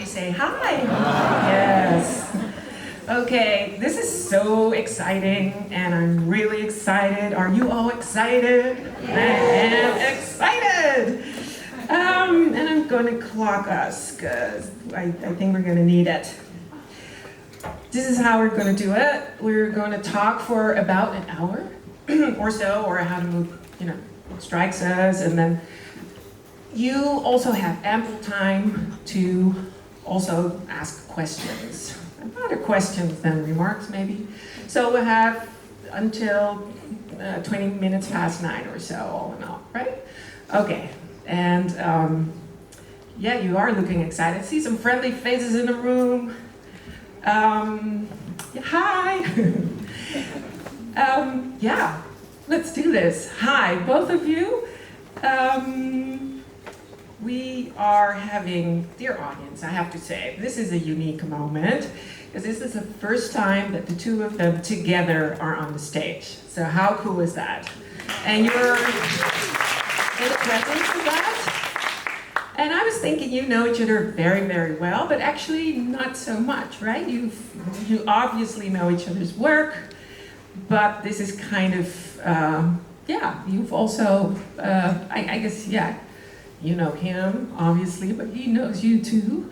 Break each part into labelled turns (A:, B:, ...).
A: you say hi. Yes. Okay, this is so exciting, and I'm really excited. Are you all excited? I am excited. And I'm going to clock us, because I think we're going to need it. This is how we're going to do it. We're going to talk for about an hour or so, or how to move, strikes us, and then you also have ample time to also ask questions. Other questions than remarks, maybe. So we'll have until 20 minutes past 9 or so, all in all, right? Okay, and yeah, you are looking excited. See some friendly faces in the room. Yeah, hi. Yeah, let's do this. Hi, both of you. We are having, dear audience, I have to say, this is a unique moment, because this is the first time that the two of them together are on the stage. So how cool is that? And you're in the presence of that. And I was thinking you know each other very, very well, but actually not so much, right? You obviously know each other's work, but this is kind of, yeah, you've also, I guess, yeah, you know him, obviously, but he knows you too.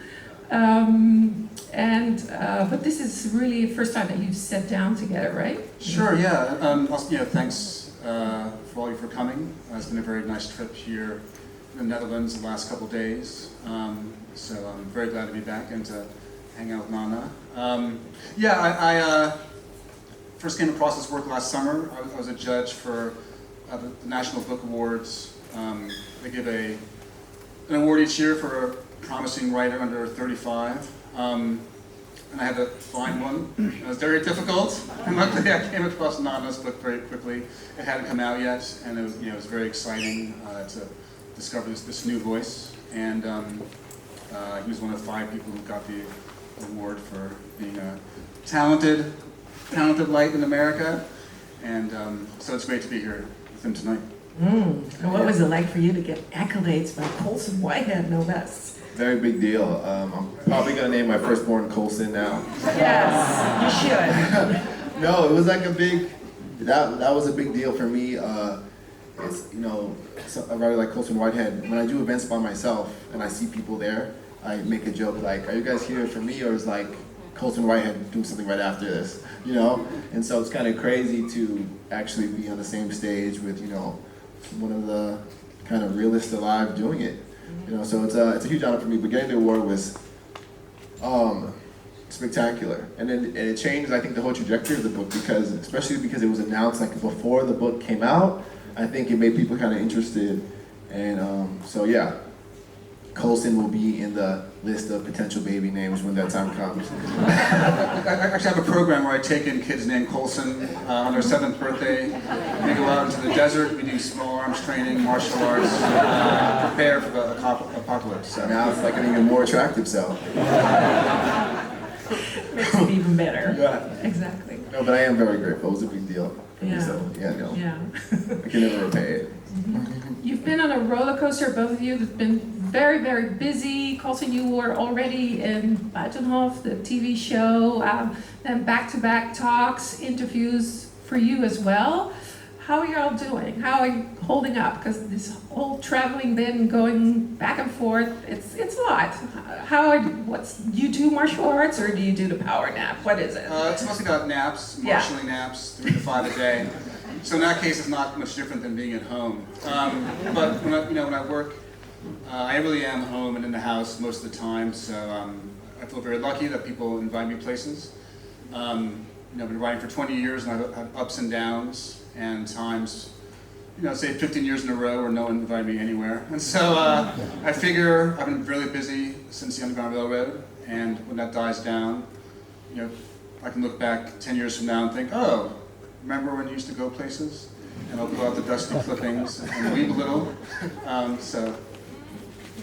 A: But this is really the first time that you've sat down together, right?
B: Sure, yeah. Also, thanks for all of you for coming. It's been a very nice trip here in the Netherlands the last couple of days. So I'm very glad to be back and to hang out with Nana. I first came across this work last summer. I was a judge for the National Book Awards. They give an award each year for a promising writer under 35. And I had to find one. It was very difficult. And luckily I came across Nana's book very quickly. It hadn't come out yet, and it was very exciting to discover this new voice. And he was one of 5 people who got the award for being a talented light in America. And so it's great to be here with him tonight.
A: And what was it like for you to get accolades by Colson Whitehead, no less?
C: Very big deal. I'm probably gonna name my firstborn Colson now.
A: Yes, you should.
C: No, it was like that was a big deal for me. It's, a writer like Colson Whitehead, when I do events by myself and I see people there, I make a joke like, are you guys here for me, or is like Colson Whitehead doing something right after this, And so it's kind of crazy to actually be on the same stage with, one of the kind of realists alive doing it. So it's a huge honor for me, but getting the award was spectacular. And then it changed, I think, the whole trajectory of the book, especially because it was announced like before the book came out. I think it made people kind of interested. And so yeah, Colson will be in the list of potential baby names when that time comes.
B: I actually have a program where I take in kids named Colson on their 7th birthday. We go out into the desert, we do small arms training, martial arts, prepare for the apocalypse. So.
C: Now it's like an even more attractive self.
A: Makes it even better.
C: Yeah.
A: Exactly.
C: No, but I am very grateful. It was a big deal.
A: Yeah.
C: So, yeah.
A: Yeah.
C: I can never repay it.
A: You've been on a roller coaster, both of you. Have been very, very busy. Colson, you were already in Buitenhof, the TV show, then back-to-back talks, interviews for you as well. How are you all doing? How are you holding up? Because this whole traveling, then going back and forth, it's a lot. Do you do martial arts, or do you do the power nap? What is it?
B: It's mostly about naps, marshalling naps, 3 to 5 a day. So in that case, it's not much different than being at home. But when I work, I really am home and in the house most of the time. So I feel very lucky that people invite me places. I've been writing for 20 years, and I've had ups and downs, and times, say 15 years in a row where no one invited me anywhere. And so I figure I've been really busy since the Underground Railroad, and when that dies down, I can look back 10 years from now and think, oh, remember when you used to go places? And I'll pull out the dusty clippings and weep a little.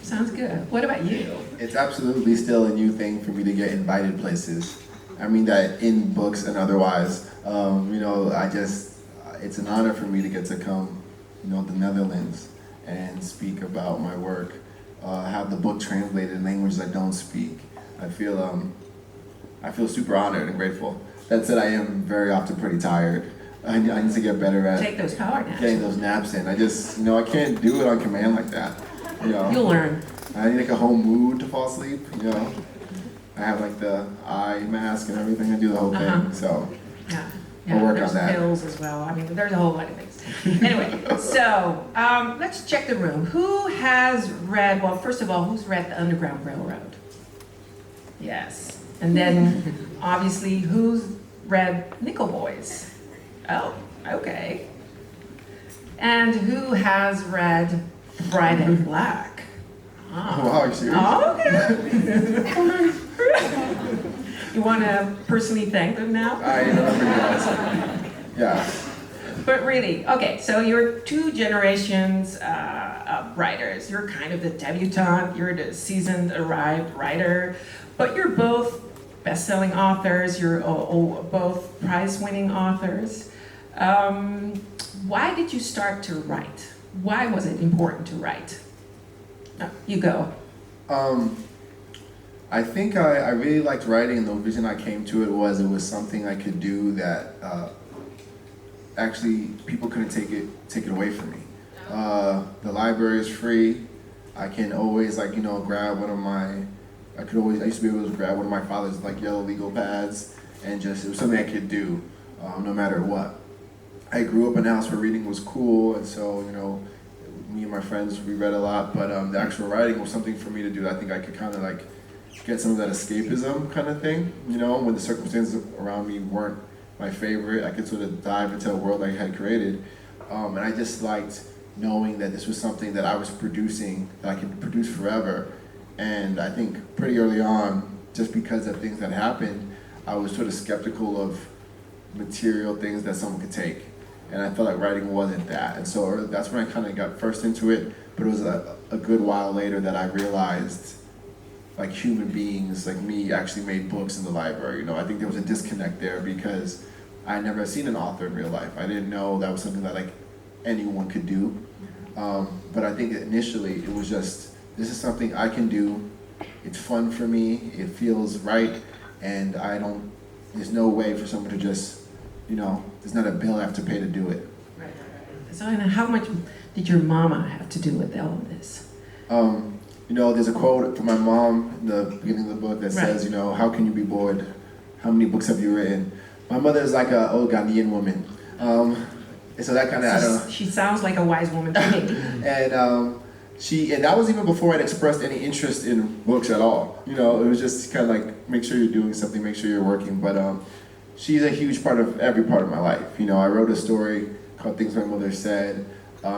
A: Sounds good. What about you?
C: It's absolutely still a new thing for me to get invited places. I mean that in books and otherwise. It's an honor for me to get to come, the Netherlands and speak about my work. Have the book translated in languages I don't speak. I feel super honored and grateful. That said, I am very often pretty tired. I need to get better at
A: Take those power naps.
C: getting those naps in. I just, I can't do it on command like that.
A: You'll learn.
C: I need like a whole mood to fall asleep. I have like the eye mask and everything. I do the whole thing. So
A: Yeah.
C: I'll work
A: there's
C: on that.
A: pills as well. I mean, there's a whole lot of things. Anyway, so let's check the room. Who has read, well, first of all, who's read The Underground Railroad? Yes. And then, obviously, who's read Nickel Boys? Oh, okay. And who has read Friday Black?
C: Oh, wow, are you serious?
A: Oh, okay. You want to personally thank them now?
C: I remember you guys. Yeah.
A: But really, okay, so you're two generations of writers. You're kind of the debutante, you're the seasoned, arrived writer, but you're both best-selling authors, you're both prize-winning authors. Why did you start to write? Why was it important to write? You go.
C: I think I really liked writing, and the reason I came to it was something I could do that actually people couldn't take it away from me. The library is free. I can always grab one of my. I used to be able to grab one of my father's yellow legal pads, and it was something I could do no matter what. I grew up in a house where reading was cool, and so me and my friends, we read a lot, but the actual writing was something for me to do. I think I could kind of get some of that escapism kind of thing, when the circumstances around me weren't my favorite. I could sort of dive into a world I had created, and I just liked knowing that this was something that I was producing, that I could produce forever. And I think pretty early on, just because of things that happened, I was sort of skeptical of material things that someone could take. And I felt like writing wasn't that. And so that's when I kind of got first into it, but it was a good while later that I realized human beings like me actually made books in the library. I think there was a disconnect there because I had never seen an author in real life. I didn't know that was something that anyone could do. But I think initially it was just, this is something I can do. It's fun for me. It feels right. And there's no way for someone to just, there's not a bill I have to pay to do it.
A: Right. So how much did your mama have to do with all of this?
C: There's a quote from my mom in the beginning of the book that says, how can you be bored? How many books have you written? My mother is like an old Ghanaian woman. And so that kind of, I don't know.
A: She sounds like a wise woman to me.
C: And that was even before I'd expressed any interest in books at all. It was just kind of make sure you're doing something, make sure you're working. But she's a huge part of every part of my life. I wrote a story called Things My Mother Said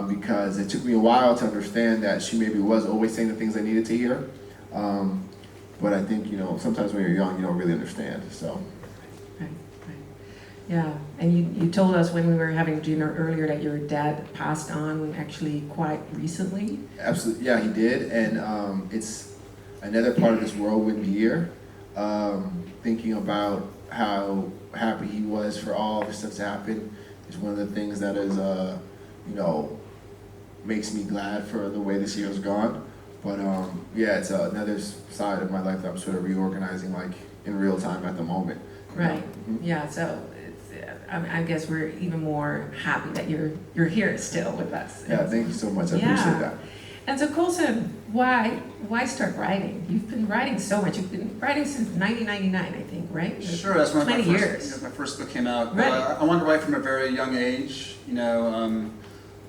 C: because it took me a while to understand that she maybe was always saying the things I needed to hear. But I think, sometimes when you're young, you don't really understand, so.
A: Right. Yeah, and you told us when we were having dinner earlier that your dad passed on actually quite recently.
C: Absolutely, yeah, he did, and it's another part of this whirlwind year, thinking about how happy he was for all the stuff to happen is one of the things that is, makes me glad for the way this year has gone. But yeah, it's another side of my life that I'm sort of reorganizing in real time at the moment.
A: Right, yeah, so I guess we're even more happy that you're here still with us.
C: Yeah, thank you so much, I appreciate that.
A: And so Colson, why start writing? You've been writing so much. You've been writing since 1999, I think, right?
B: Sure, that's when
A: 20 years.
B: My first book came out.
A: Right.
B: I wanted to write from a very young age.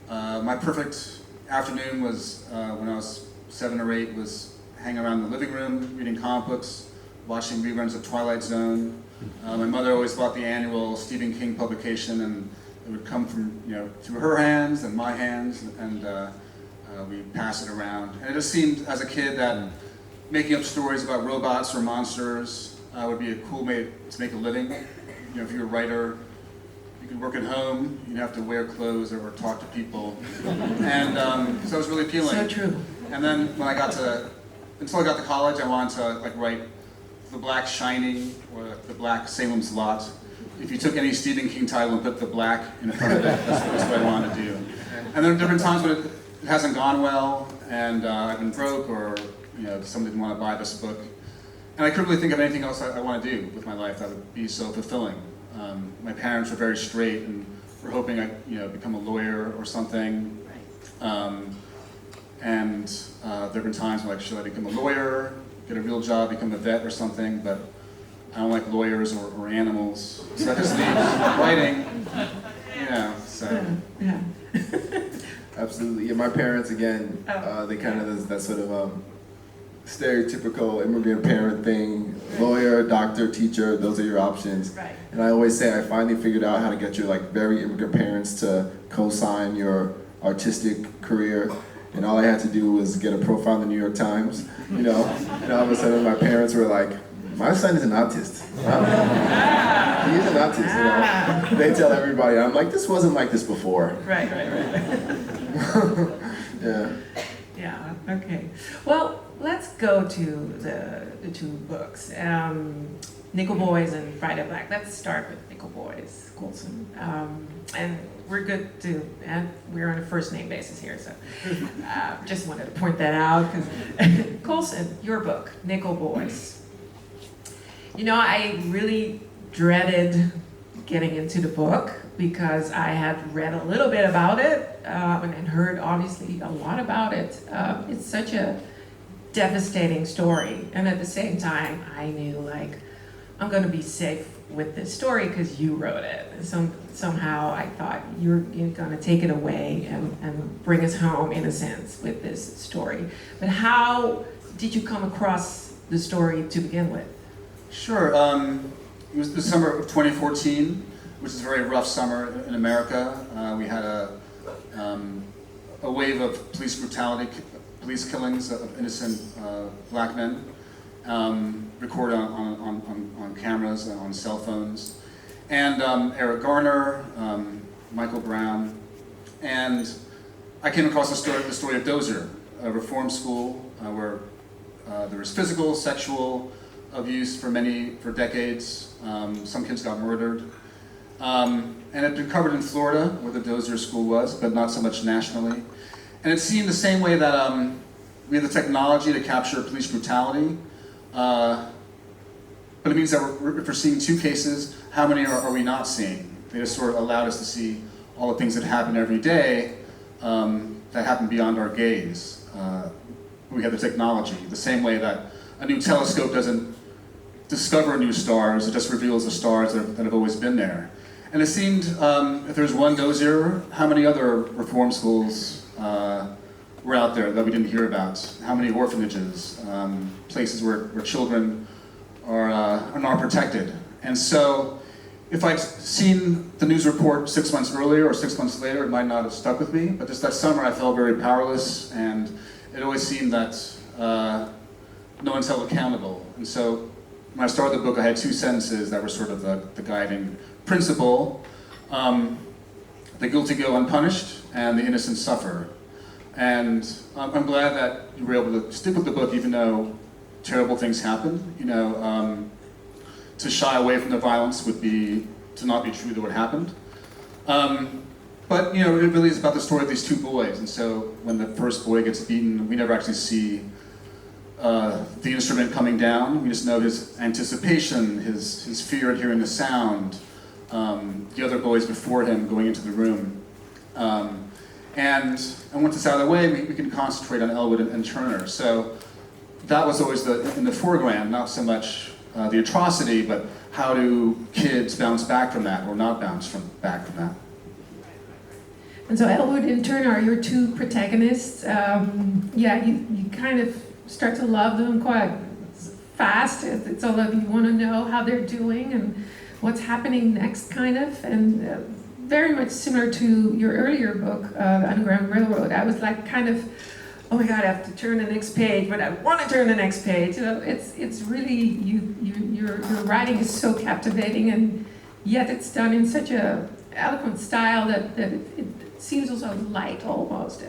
B: My perfect afternoon was when I was 7 or 8, was hanging around the living room, reading comic books, watching reruns of Twilight Zone. My mother always bought the annual Stephen King publication, and it would come from, through her hands and my hands, and we'd pass it around. And it just seemed, as a kid, that making up stories about robots or monsters would be a cool way to make a living. If you're a writer, you could work at home, you didn't have to wear clothes or talk to people. And so it was really appealing.
A: So true.
B: And then until I got to college, I wanted to write The Black Shining or The Black Salem's Lot. If you took any Stephen King title and put the black in front of it, that's what I wanted to do. And there have been times when it hasn't gone well, and I've been broke, or someone didn't want to buy this book. And I couldn't really think of anything else I want to do with my life that would be so fulfilling. My parents were very straight and were hoping I'd become a lawyer or something. And there have been times where, like, should I become a lawyer, get a real job, become a vet or something, but I don't like lawyers or animals, so that just leaves writing, so.
A: Yeah.
C: Absolutely. Yeah, my parents, again, they kind of that sort of stereotypical immigrant parent thing. Lawyer, doctor, teacher, those are your options.
A: Right.
C: And I always say I finally figured out how to get your very immigrant parents to co-sign your artistic career. And all I had to do was get a profile in the New York Times, and all of a sudden my parents were like, my son is an artist. He is an artist, They tell everybody. I'm like, this wasn't like this before.
A: Right.
C: Yeah.
A: Yeah, okay. Well, let's go to the two books, Nickel Boys and Friday Black. Let's start with Nickel Boys, Colson. And we're good to, and we're on a first name basis here, so just wanted to point that out. Because Colson, your book, Nickel Boys. I really dreaded getting into the book because I had read a little bit about it and heard obviously a lot about it. It's such a devastating story, and at the same time I knew, like, I'm going to be safe with this story because you wrote it. Somehow I thought you're going to take it away and bring us home, in a sense, with this story. But how did you come across the story to begin with?
B: Sure. It was the summer of 2014, which is a very rough summer in America. We had a wave of police brutality, police killings of innocent black men, recorded on cameras and on cell phones. And Eric Garner, Michael Brown, and I came across the story of Dozier, a reform school where there was physical, sexual abuse for decades. Some kids got murdered. And it had been covered in Florida, where the Dozier school was, but not so much nationally. And it seemed the same way that we have the technology to capture police brutality, but it means that if we're seeing two cases, how many are we not seeing? They just sort of allowed us to see all the things that happen every day that happen beyond our gaze. We have the technology, the same way that a new telescope doesn't discover new stars, it just reveals the stars that have always been there. And it seemed, if there's one Dozier, how many other reform schools were out there that we didn't hear about? How many orphanages, places where children are not protected? And so, if I'd seen the news report 6 months earlier or 6 months later, it might not have stuck with me, but just that summer I felt very powerless, and it always seemed that no one's held accountable. And so, when I started the book, I had two sentences that were sort of the guiding principle. The guilty go unpunished, and the innocent suffer. And I'm glad that you were able to stick with the book even though terrible things happen. To shy away from the violence would be to not be true to what happened. But it really is about the story of these two boys. And so when the first boy gets beaten, we never actually see the instrument coming down. We just know his anticipation, his fear at hearing the sound, the other boys before him going into the room. And once it's out of the way, we can concentrate on Elwood and Turner. So that was always in the foreground, not so much the atrocity, but how do kids bounce back from that or not bounce back from that.
A: And so Elwood and Turner are your two protagonists. You kind of start to love them quite fast. It's all that you want to know how they're doing and what's happening next, kind of. And very much similar to your earlier book, The Underground Railroad. I was like kind of, oh my God, I have to turn the next page, but I want to turn the next page. It's really, your writing is so captivating, and yet it's done in such a eloquent style that it seems also light almost.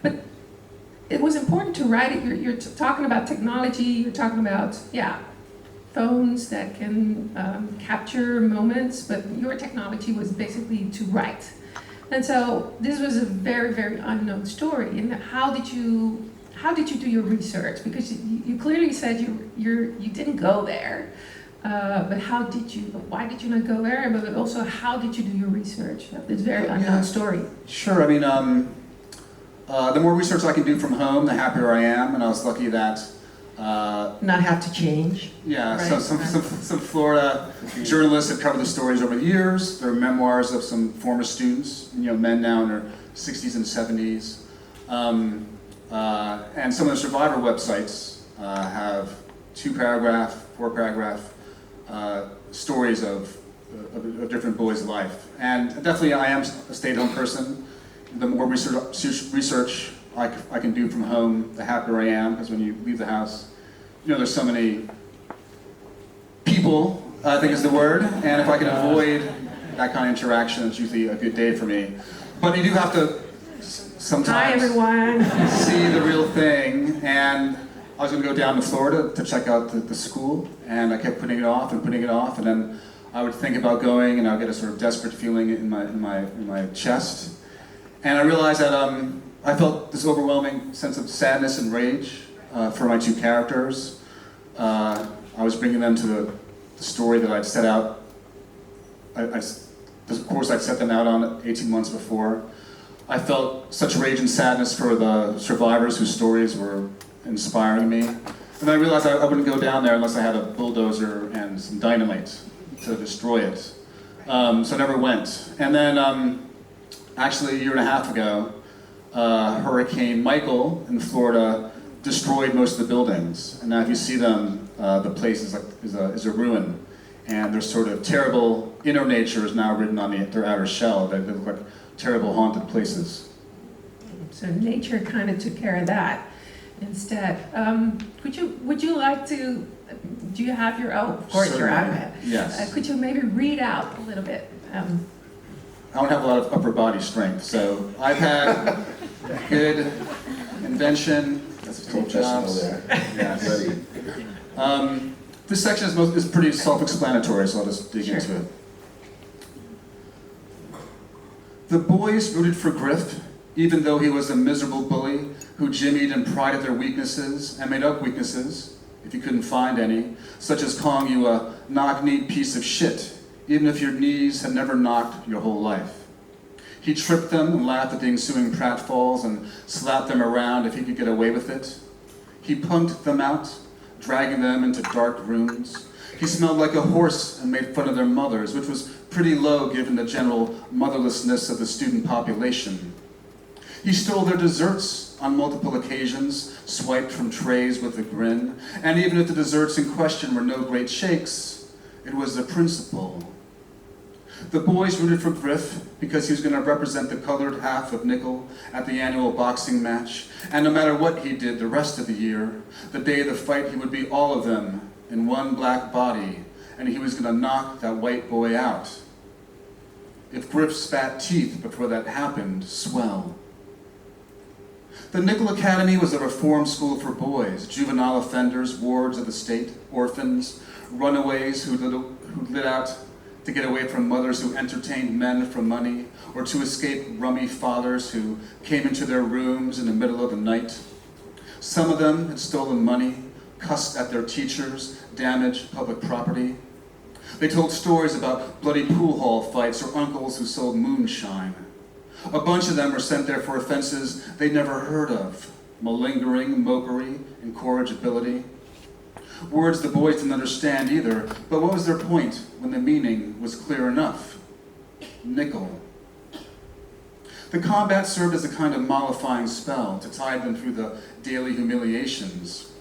A: But it was important to write it. You're talking about technology, you're talking about, phones that can capture moments, but your technology was basically to write. And so this was a very, very unknown story. And how did you how did you do your research? Because you clearly said you didn't go there, but why did you not go there? But also, how did you do your research of this very unknown story?
B: Sure, I mean, the more research I can do from home, the happier I am, and I was lucky that
A: not have to change.
B: Yeah,
A: right?
B: so some Florida journalists have covered the stories over the years. There are memoirs of some former students, men now in their 60s and 70s. And some of the survivor websites have 2-paragraph, 4-paragraph stories of different boys' life. And definitely I am a stay-at-home person. The more research I can do from home, the happier I am, because when you leave the house, there's so many people, I think is the word, and if I can avoid that kind of interaction, it's usually a good day for me. But you do have to sometimes
A: Hi, everyone.
B: see the real thing, and I was going to go down to Florida to check out the school, and I kept putting it off, and then I would think about going, and I would get a sort of desperate feeling in my chest. And I realized that I felt this overwhelming sense of sadness and rage for my 2 characters. I was bringing them to the story that I'd set out. The course I'd set them out on 18 months before. I felt such rage and sadness for the survivors whose stories were inspiring me. And I realized I wouldn't go down there unless I had a bulldozer and some dynamite to destroy it. So I never went. And then actually a year and a half ago, Hurricane Michael in Florida destroyed most of the buildings. And now if you see them, the place is a ruin. And their sort of terrible inner nature is now written on their outer shell. They look like terrible haunted places.
A: So nature kind of took care of that instead. Would you like to, do you have your, of course
B: Certainly.
A: you're out of it.
B: Yes.
A: Could you maybe read out a little bit?
B: I don't have a lot of upper body strength, so I've had good invention.
C: That's professional there.
B: Yes.
C: Buddy.
B: This section is pretty self-explanatory, so I'll just dig into it. The boys rooted for Griff, even though he was a miserable bully who jimmied and pried at their weaknesses and made up weaknesses, if he couldn't find any, such as calling you a knock-kneed piece of shit, even if your knees had never knocked your whole life. He tripped them and laughed at the ensuing pratfalls and slapped them around if he could get away with it. He punked them out, dragging them into dark rooms. He smelled like a horse and made fun of their mothers, which was pretty low given the general motherlessness of the student population. He stole their desserts on multiple occasions, swiped from trays with a grin, and even if the desserts in question were no great shakes, it was the principle. The boys rooted for Griff because he was going to represent the colored half of Nickel at the annual boxing match, and no matter what he did the rest of the year, the day of the fight he would be all of them in one black body, and he was going to knock that white boy out. If Griff spat teeth before that happened, swell. The Nickel Academy was a reform school for boys, juvenile offenders, wards of the state, orphans, runaways who lit out to get away from mothers who entertained men for money, or to escape rummy fathers who came into their rooms in the middle of the night. Some of them had stolen money, cussed at their teachers, damaged public property. They told stories about bloody pool hall fights or uncles who sold moonshine. A bunch of them were sent there for offenses they'd never heard of: malingering, mokery, incorrigibility. Words the boys didn't understand either, but what was their point when the meaning was clear enough? Nickel. The combat served as a kind of mollifying spell to tide them through the daily humiliations.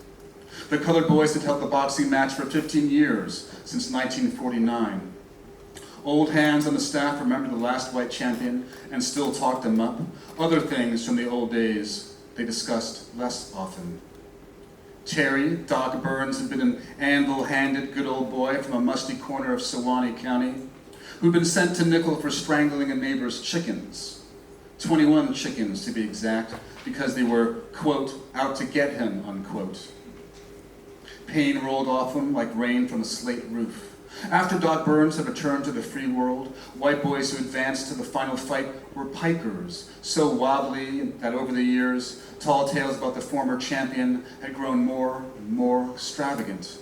B: The colored boys had held the boxing match for 15 years, since 1949. Old hands on the staff remembered the last white champion and still talked him up. Other things from the old days they discussed less often. Terry, Doc Burns, had been an anvil-handed good old boy from a musty corner of Sewanee County, who'd been sent to Nickel for strangling a neighbor's chickens. 21 chickens, to be exact, because they were, quote, out to get him, unquote. Pain rolled off him like rain from a slate roof. After Doc Burns had returned to the free world, white boys who advanced to the final fight were pikers, so wobbly that over the years, tall tales about the former champion had grown more and more extravagant.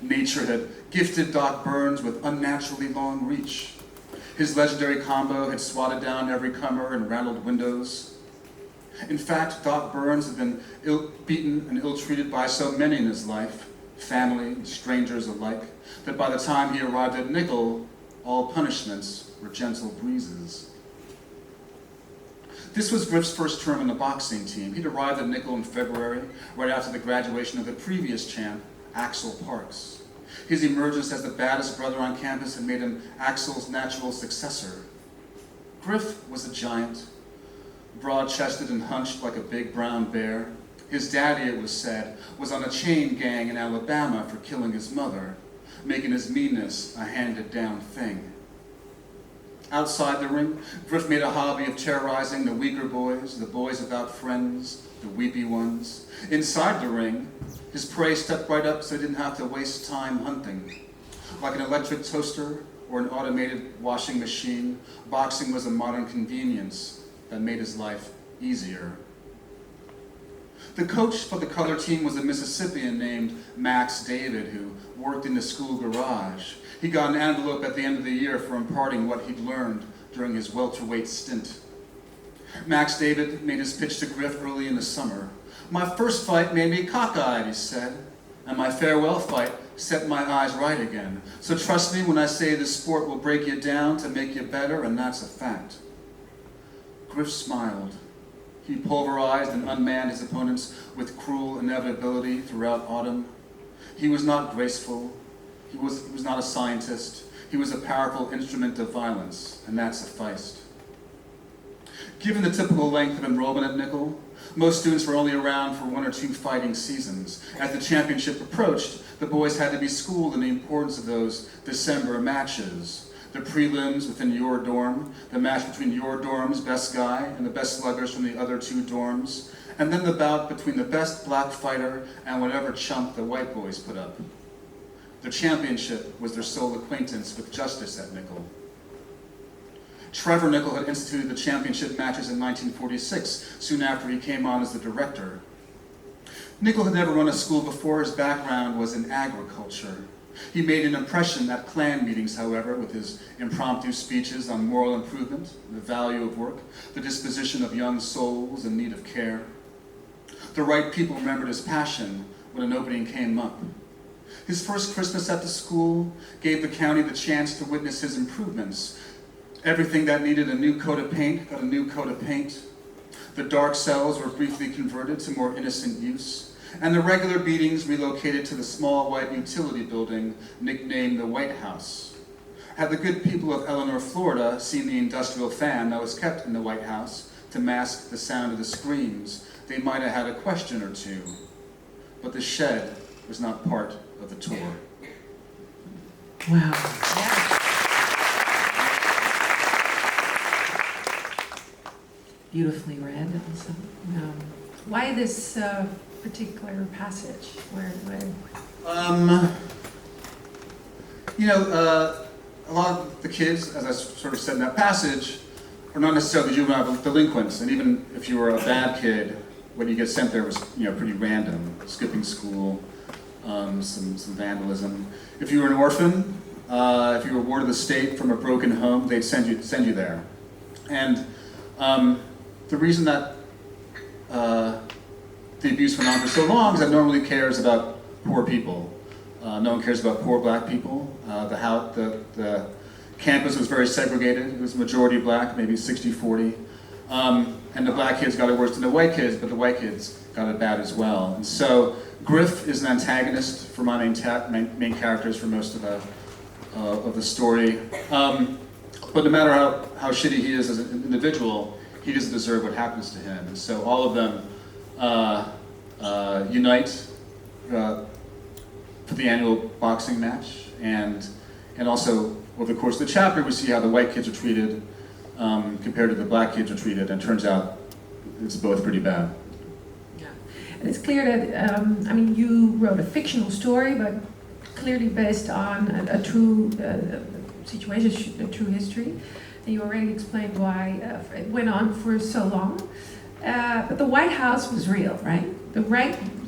B: Nature had gifted Doc Burns with unnaturally long reach. His legendary combo had swatted down every comer and rattled windows. In fact, Doc Burns had been beaten and ill-treated by so many in his life, family and strangers alike, that by the time he arrived at Nickel, all punishments were gentle breezes. This was Griff's first term in the boxing team. He'd arrived at Nickel in February, right after the graduation of the previous champ, Axel Parks. His emergence as the baddest brother on campus had made him Axel's natural successor. Griff was a giant, broad-chested and hunched like a big brown bear. His daddy, it was said, was on a chain gang in Alabama for killing his mother, making his meanness a handed-down thing. Outside the ring, Griff made a hobby of terrorizing the weaker boys, the boys without friends, the weepy ones. Inside the ring, his prey stepped right up so he didn't have to waste time hunting. Like an electric toaster or an automated washing machine, boxing was a modern convenience that made his life easier. The coach for the color team was a Mississippian named Max David, who worked in the school garage. He got an envelope at the end of the year for imparting what he'd learned during his welterweight stint. Max David made his pitch to Griff early in the summer. "My first fight made me cockeyed," he said, "and my farewell fight set my eyes right again. So trust me when I say this sport will break you down to make you better, and that's a fact." Griff smiled. He pulverized and unmanned his opponents with cruel inevitability throughout autumn. He was not graceful. He was not a scientist. He was a powerful instrument of violence, and that sufficed. Given the typical length of enrollment at Nickel, most students were only around for 1 or 2 fighting seasons. As the championship approached, the boys had to be schooled in the importance of those December matches. The prelims within your dorm, the match between your dorm's best guy and the best sluggers from the other 2 dorms, and then the bout between the best black fighter and whatever chump the white boys put up. The championship was their sole acquaintance with justice at Nickel. Trevor Nickel had instituted the championship matches in 1946, soon after he came on as the director. Nickel had never run a school before. His background was in agriculture. He made an impression at Klan meetings, however, with his impromptu speeches on moral improvement, the value of work, the disposition of young souls in need of care. The right people remembered his passion when an opening came up. His first Christmas at the school gave the county the chance to witness his improvements. Everything that needed a new coat of paint got a new coat of paint. The dark cells were briefly converted to more innocent use, and the regular beatings relocated to the small white utility building nicknamed the White House. Had the good people of Eleanor, Florida seen the industrial fan that was kept in the White House to mask the sound of the screams, they might have had a question or two. But the shed was not part of the tour.
A: Wow. Yeah. Beautifully read. Also. Why this particular passage? Where?
B: A lot of the kids, as I sort of said in that passage, are not necessarily juvenile delinquents, and even if you were a bad kid, what you get sent there was pretty random, skipping school, some vandalism. If you were an orphan, if you were ward of the state from a broken home, they'd send you there, and the reason that the abuse went on for so long is that no one really cares about poor people. No one cares about poor black people. The campus was very segregated. It was majority black, maybe 60-40. And the black kids got it worse than the white kids, but the white kids got it bad as well. And so Griff is an antagonist for my main characters for most of the story. But no matter how shitty he is as an individual, he doesn't deserve what happens to him. And so all of them unite for the annual boxing match, and also over the course of the chapter we see how the white kids are treated compared to the black kids are treated, and it turns out it's both pretty bad.
A: Yeah, and it's clear that you wrote a fictional story, but clearly based on a true situation, a true history. And you already explained why it went on for so long. But the White House was real, right?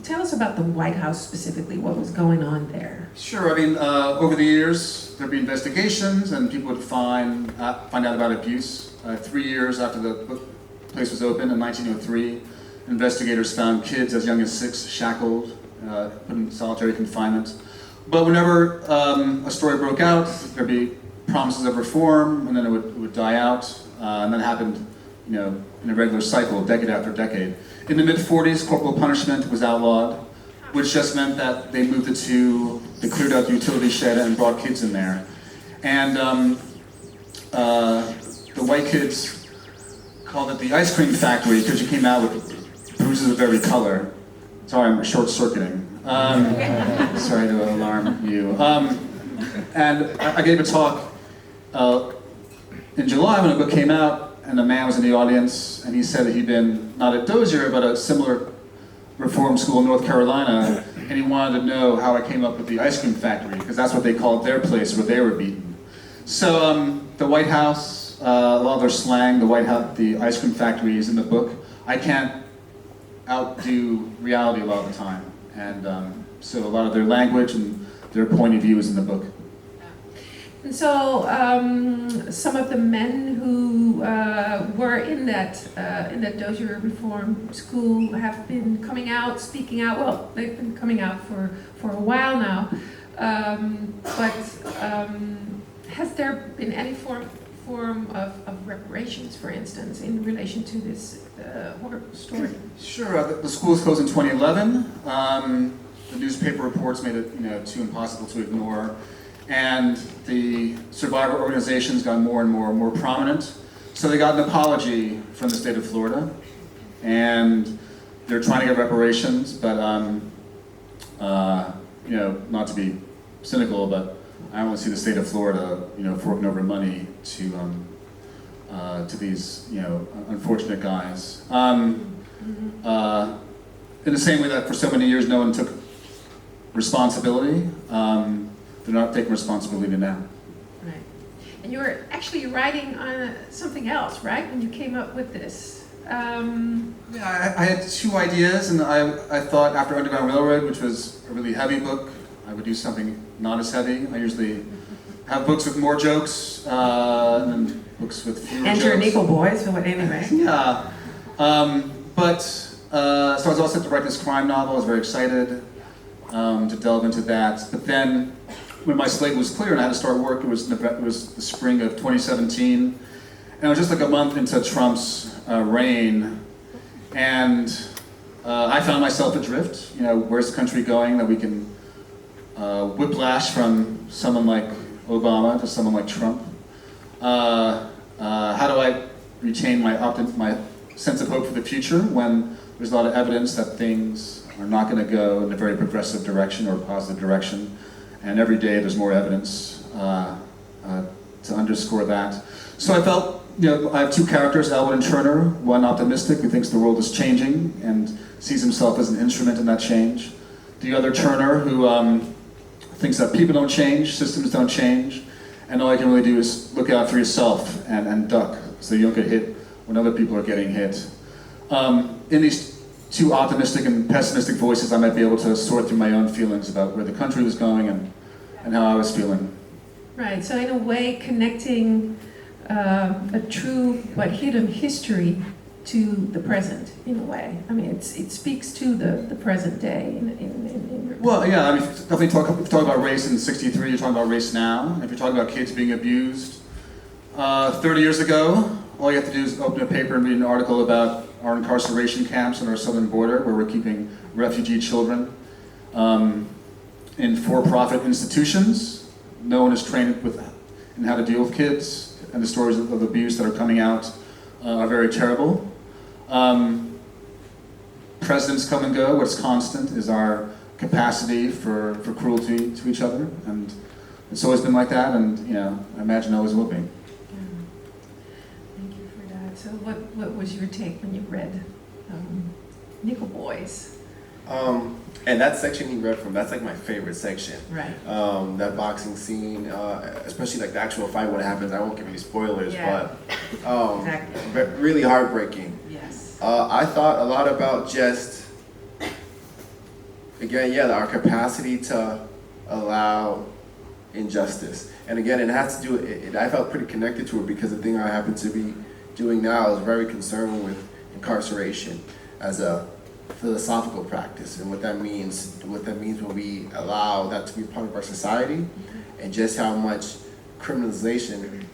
A: Tell us about the White House specifically, what was going on there.
B: Sure, I mean, over the years, there'd be investigations and people would find out about abuse. 3 years after the place was opened in 1903, investigators found kids as young as 6 shackled, put in solitary confinement. But whenever a story broke out, there'd be promises of reform, and then it would die out, and that happened, you know, in a regular cycle, decade after decade. In the mid-40s, corporal punishment was outlawed, which just meant that they moved it to, they cleared out the utility shed and brought kids in there. And the white kids called it the ice cream factory because you came out with bruises of every color. Sorry, I'm short-circuiting. Sorry to alarm you. And I gave a talk in July when the book came out, and a man was in the audience, and he said that he'd been, not at Dozier, but a similar reform school in North Carolina, and he wanted to know how I came up with the ice cream factory, because that's what they called their place where they were beaten. So the White House, a lot of their slang, the White House, the ice cream factory is in the book. I can't outdo reality a lot of the time, and so a lot of their language and their point of view is in the book.
A: And so some of the men who were in that Dozier Reform School have been coming out, speaking out. Well, they've been coming out for a while now. But has there been any form of reparations, for instance, in relation to this horrible story?
B: Sure. The school was closed in 2011. The newspaper reports made it, too impossible to ignore. And the survivor organizations got more and more prominent. So they got an apology from the state of Florida, and they're trying to get reparations, but not to be cynical, but I don't want to see the state of Florida, forking over money to these, unfortunate guys. In the same way that for so many years no one took responsibility. They're not taking responsibility now.
A: Right. And you were actually writing on something else, right, when you came up with this?
B: Yeah, I had 2 ideas, and I thought after Underground Railroad, which was a really heavy book, I would do something not as heavy. I usually have books with more jokes, and then books with fewer jokes.
A: Enter Nickel Boys, so anyway.
B: Yeah. So I was all set to write this crime novel. I was very excited to delve into that. But then, when my slate was clear and I had to start work, it was the spring of 2017, and it was just like a month into Trump's reign, and I found myself adrift. Where's the country going that we can whiplash from someone like Obama to someone like Trump? How do I retain my sense of hope for the future when there's a lot of evidence that things are not going to go in a very progressive direction or positive direction? And every day there's more evidence to underscore that. So I felt, I have 2 characters, Elwood and Turner, one optimistic who thinks the world is changing and sees himself as an instrument in that change. The other, Turner, who thinks that people don't change, systems don't change, and all you can really do is look out for yourself and duck so you don't get hit when other people are getting hit. In these 2 optimistic and pessimistic voices, I might be able to sort through my own feelings about where the country was going and how I was feeling.
A: Right, so in a way connecting a true but hidden history to the present, in a way. I mean, it speaks to the present day.
B: Well, yeah, I mean, definitely if you talk about race in '63, you're talking about race now. If you're talking about kids being abused 30 years ago, all you have to do is open a paper and read an article about our incarceration camps on our southern border, where we're keeping refugee children in for-profit institutions. No one is trained in how to deal with kids, and the stories of abuse that are coming out are very terrible. Presidents come and go. What's constant is our capacity for cruelty to each other, and it's always been like that, and I imagine always will be.
A: So what was your take when you read Nickel Boys?
C: And that section he read from, that's like my favorite section.
A: Right.
C: That boxing scene, especially like the actual fight, what happens, I won't give any spoilers,
A: Yeah.
C: but
A: Exactly.
C: really heartbreaking.
A: Yes.
C: I thought a lot about just, again, yeah, our capacity to allow injustice. And again, it has to do, I felt pretty connected to it because the thing I happen to be doing now is very concerned with incarceration as a philosophical practice and what that means when we allow that to be part of our society, and just how much criminalization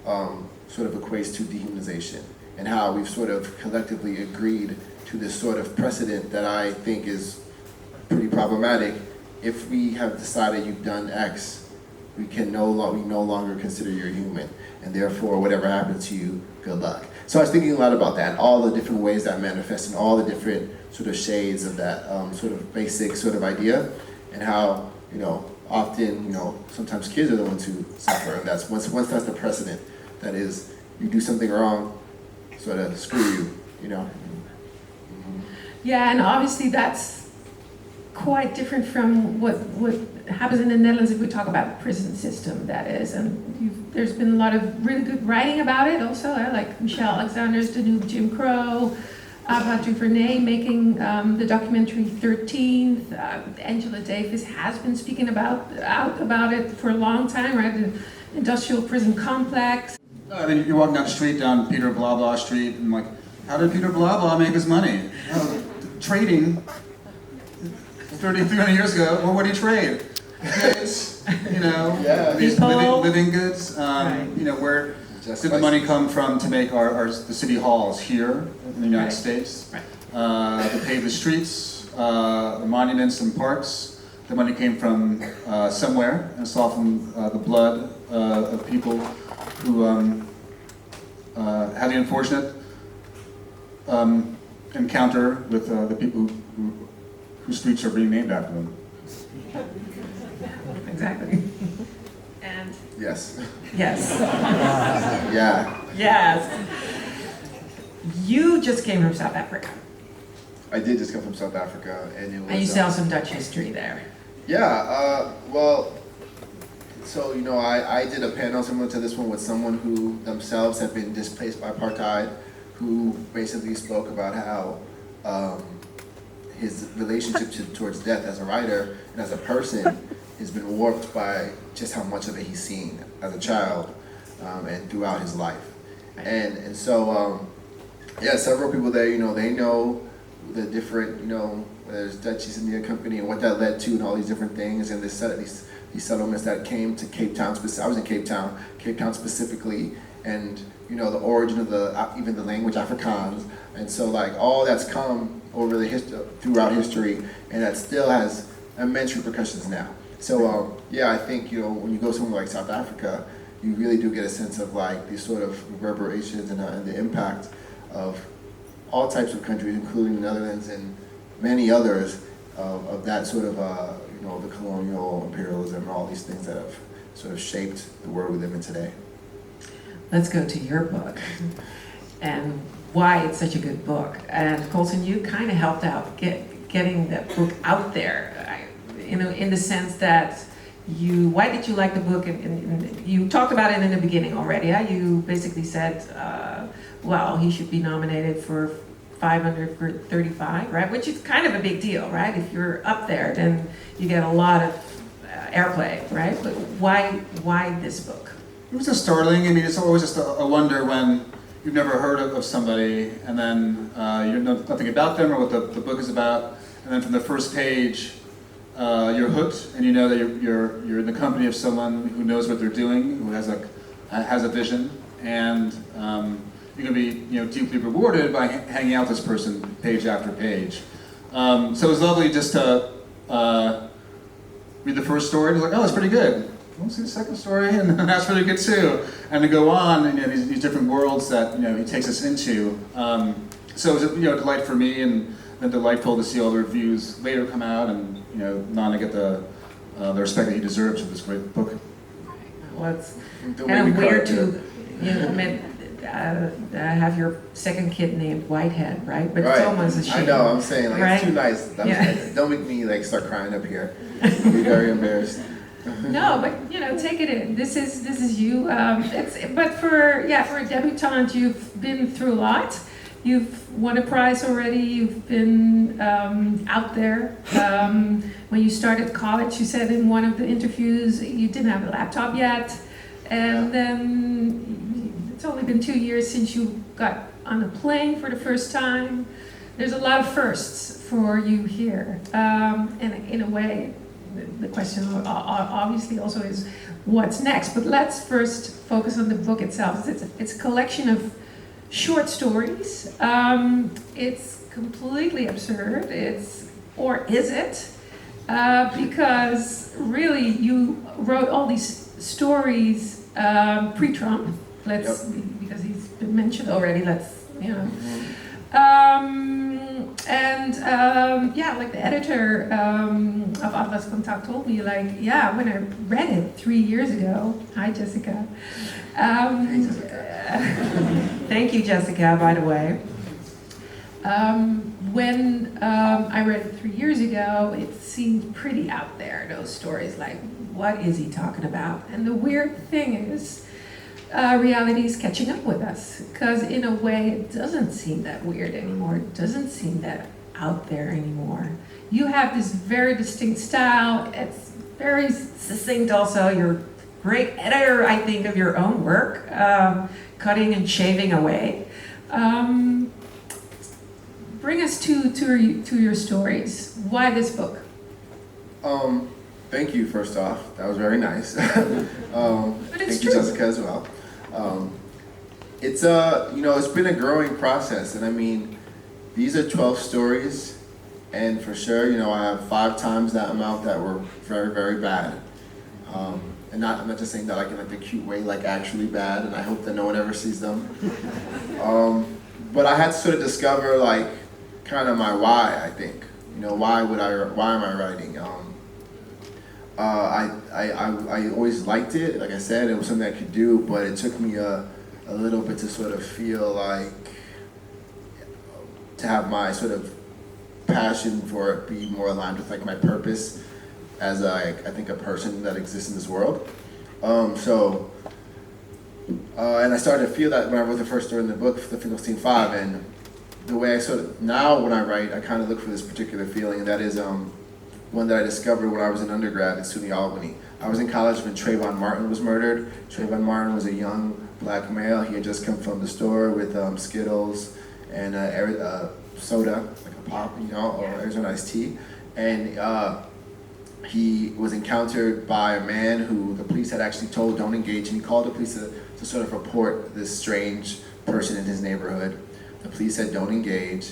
C: sort of equates to dehumanization, and how we've sort of collectively agreed to this sort of precedent that I think is pretty problematic. If we have decided you've done X, we no longer consider you're human, and therefore whatever happens to you, good luck. So I was thinking a lot about that, all the different ways that manifests, and all the different sort of shades of that sort of basic sort of idea, and how, often, sometimes kids are the ones who suffer, and that's once that's the precedent, that is, you do something wrong, sort of screw you.
A: Yeah, and obviously that's quite different from what happens in the Netherlands if we talk about the prison system, that is. And there's been a lot of really good writing about it also, like Michelle Alexander's The New Jim Crow, Kwame Adjei-Brenyah making the documentary 13th. Angela Davis has been speaking out about it for a long time, right? The industrial prison complex.
B: I mean, you're walking down the street, down Peter Blah Blah Street, and like, how did Peter Blah Blah make his money? Trading. 300 years ago, well, what do you trade? Goods,
C: Yeah.
B: these
A: People.
B: living goods.
A: Right.
B: Where
C: Just
B: did the money come from to make the city halls here in the United
A: Right.
B: States?
A: Right.
B: To pave the streets, the monuments and parks. The money came from somewhere, and it's often the blood of people who had the unfortunate encounter with the people whose streets are being named after them.
A: Exactly. And
C: Yes.
A: yes.
C: Yeah.
A: Yes. You just came from South Africa,
C: I did just come from South Africa, and it was.
A: and you sell some Dutch history there.
C: Yeah. Well. So I did a panel similar to this one with someone who themselves had been displaced by apartheid, who basically spoke about how his relationship towards death as a writer and as a person has been warped by just how much of it he's seen as a child and throughout his life. And so, several people there, they know the different, whether it's Dutch East India Company and what that led to and all these different things, and these settlements that came to Cape Town. I was in Cape Town specifically, and the origin of even the language Afrikaans, and so like all that's come over throughout history, and that still has immense repercussions now. So I think when you go somewhere like South Africa, you really do get a sense of like these sort of reverberations and the impact of all types of countries, including the Netherlands and many others, of that sort of the colonial imperialism and all these things that have sort of shaped the world we live in today.
A: Let's go to your book and why it's such a good book. And Colson, you kind of helped out getting that book out there, in the sense that why did you like the book? And you talked about it in the beginning already. Yeah? You basically said, well, he should be nominated for 500 for 35, right? Which is kind of a big deal, right? If you're up there, then you get a lot of airplay, right? But why this book?
B: It was just startling. I mean, it's always just a wonder when you've never heard of somebody, and then you know nothing about them or what the book is about, and then from the first page, you're hooked, and you know that you're in the company of someone who knows what they're doing, who has a vision, and you're going to be deeply rewarded by hanging out with this person page after page. So it was lovely just to read the first story and it's like, oh, that's pretty good. We'll see the second story, and that's really good too. And to go on, and these different worlds that he takes us into. So it was a delight for me, and then delightful to see all the reviews later come out, and Nana get the respect that he deserves for this great book.
A: Well, it's kind of weird to have your second kid named Whitehead, right? But
C: Right.
A: it's almost a shame.
C: I know, I'm saying, like,
A: right?
C: it's too nice. Don't make me, like, start crying up here. I'll be very embarrassed.
A: No, but you know, take it in. This is you. But for a debutante, you've been through a lot. You've won a prize already. You've been out there. When you started college, you said in one of the interviews you didn't have a laptop yet, and then it's only been 2 years since you got on a plane for the first time. There's a lot of firsts for you here, and in a way, the question obviously also is what's next. But let's first focus on the book itself. It's a collection of short stories. It's completely absurd. Or is it? Because really, you wrote all these stories pre-Trump. Because he's been mentioned already. Like the editor of Atlas Contact told me, like, yeah, when I read it 3 years ago. Hi, Jessica.
C: Hey, Jessica.
A: Thank you, Jessica, by the way. When I read it 3 years ago, it seemed pretty out there, those stories, like, what is he talking about? And the weird thing is, reality is catching up with us, because in a way, it doesn't seem that weird anymore. It doesn't seem that out there anymore. You have this very distinct style. It's very succinct also. You're a great editor, I think, of your own work, cutting and shaving away. Bring us to your stories. Why this book?
C: Thank you, first off. That was very nice. Thank you, Jessica, as well. It's been a growing process, and I mean, these are 12 stories, and for sure, I have 5 times that amount that were very, very bad. And I'm not just saying that like in like the cute way, like actually bad, and I hope that no one ever sees them. But I had to sort of discover like kind of my why, I think. Why am I writing? I always liked it, like I said, it was something I could do, but it took me a little bit to sort of feel like, to have my sort of passion for it be more aligned with like my purpose as I think a person that exists in this world. And I started to feel that when I wrote the first story in the book, The Finkelstein Five, and the way I sort of, now when I write, I kind of look for this particular feeling, and that is one that I discovered when I was in undergrad at SUNY Albany. I was in college when Trayvon Martin was murdered. Trayvon Martin was a young black male. He had just come from the store with Skittles and soda, like a pop, or Arizona iced tea. And he was encountered by a man who the police had actually told don't engage, and he called the police to sort of report this strange person in his neighborhood. The police said don't engage.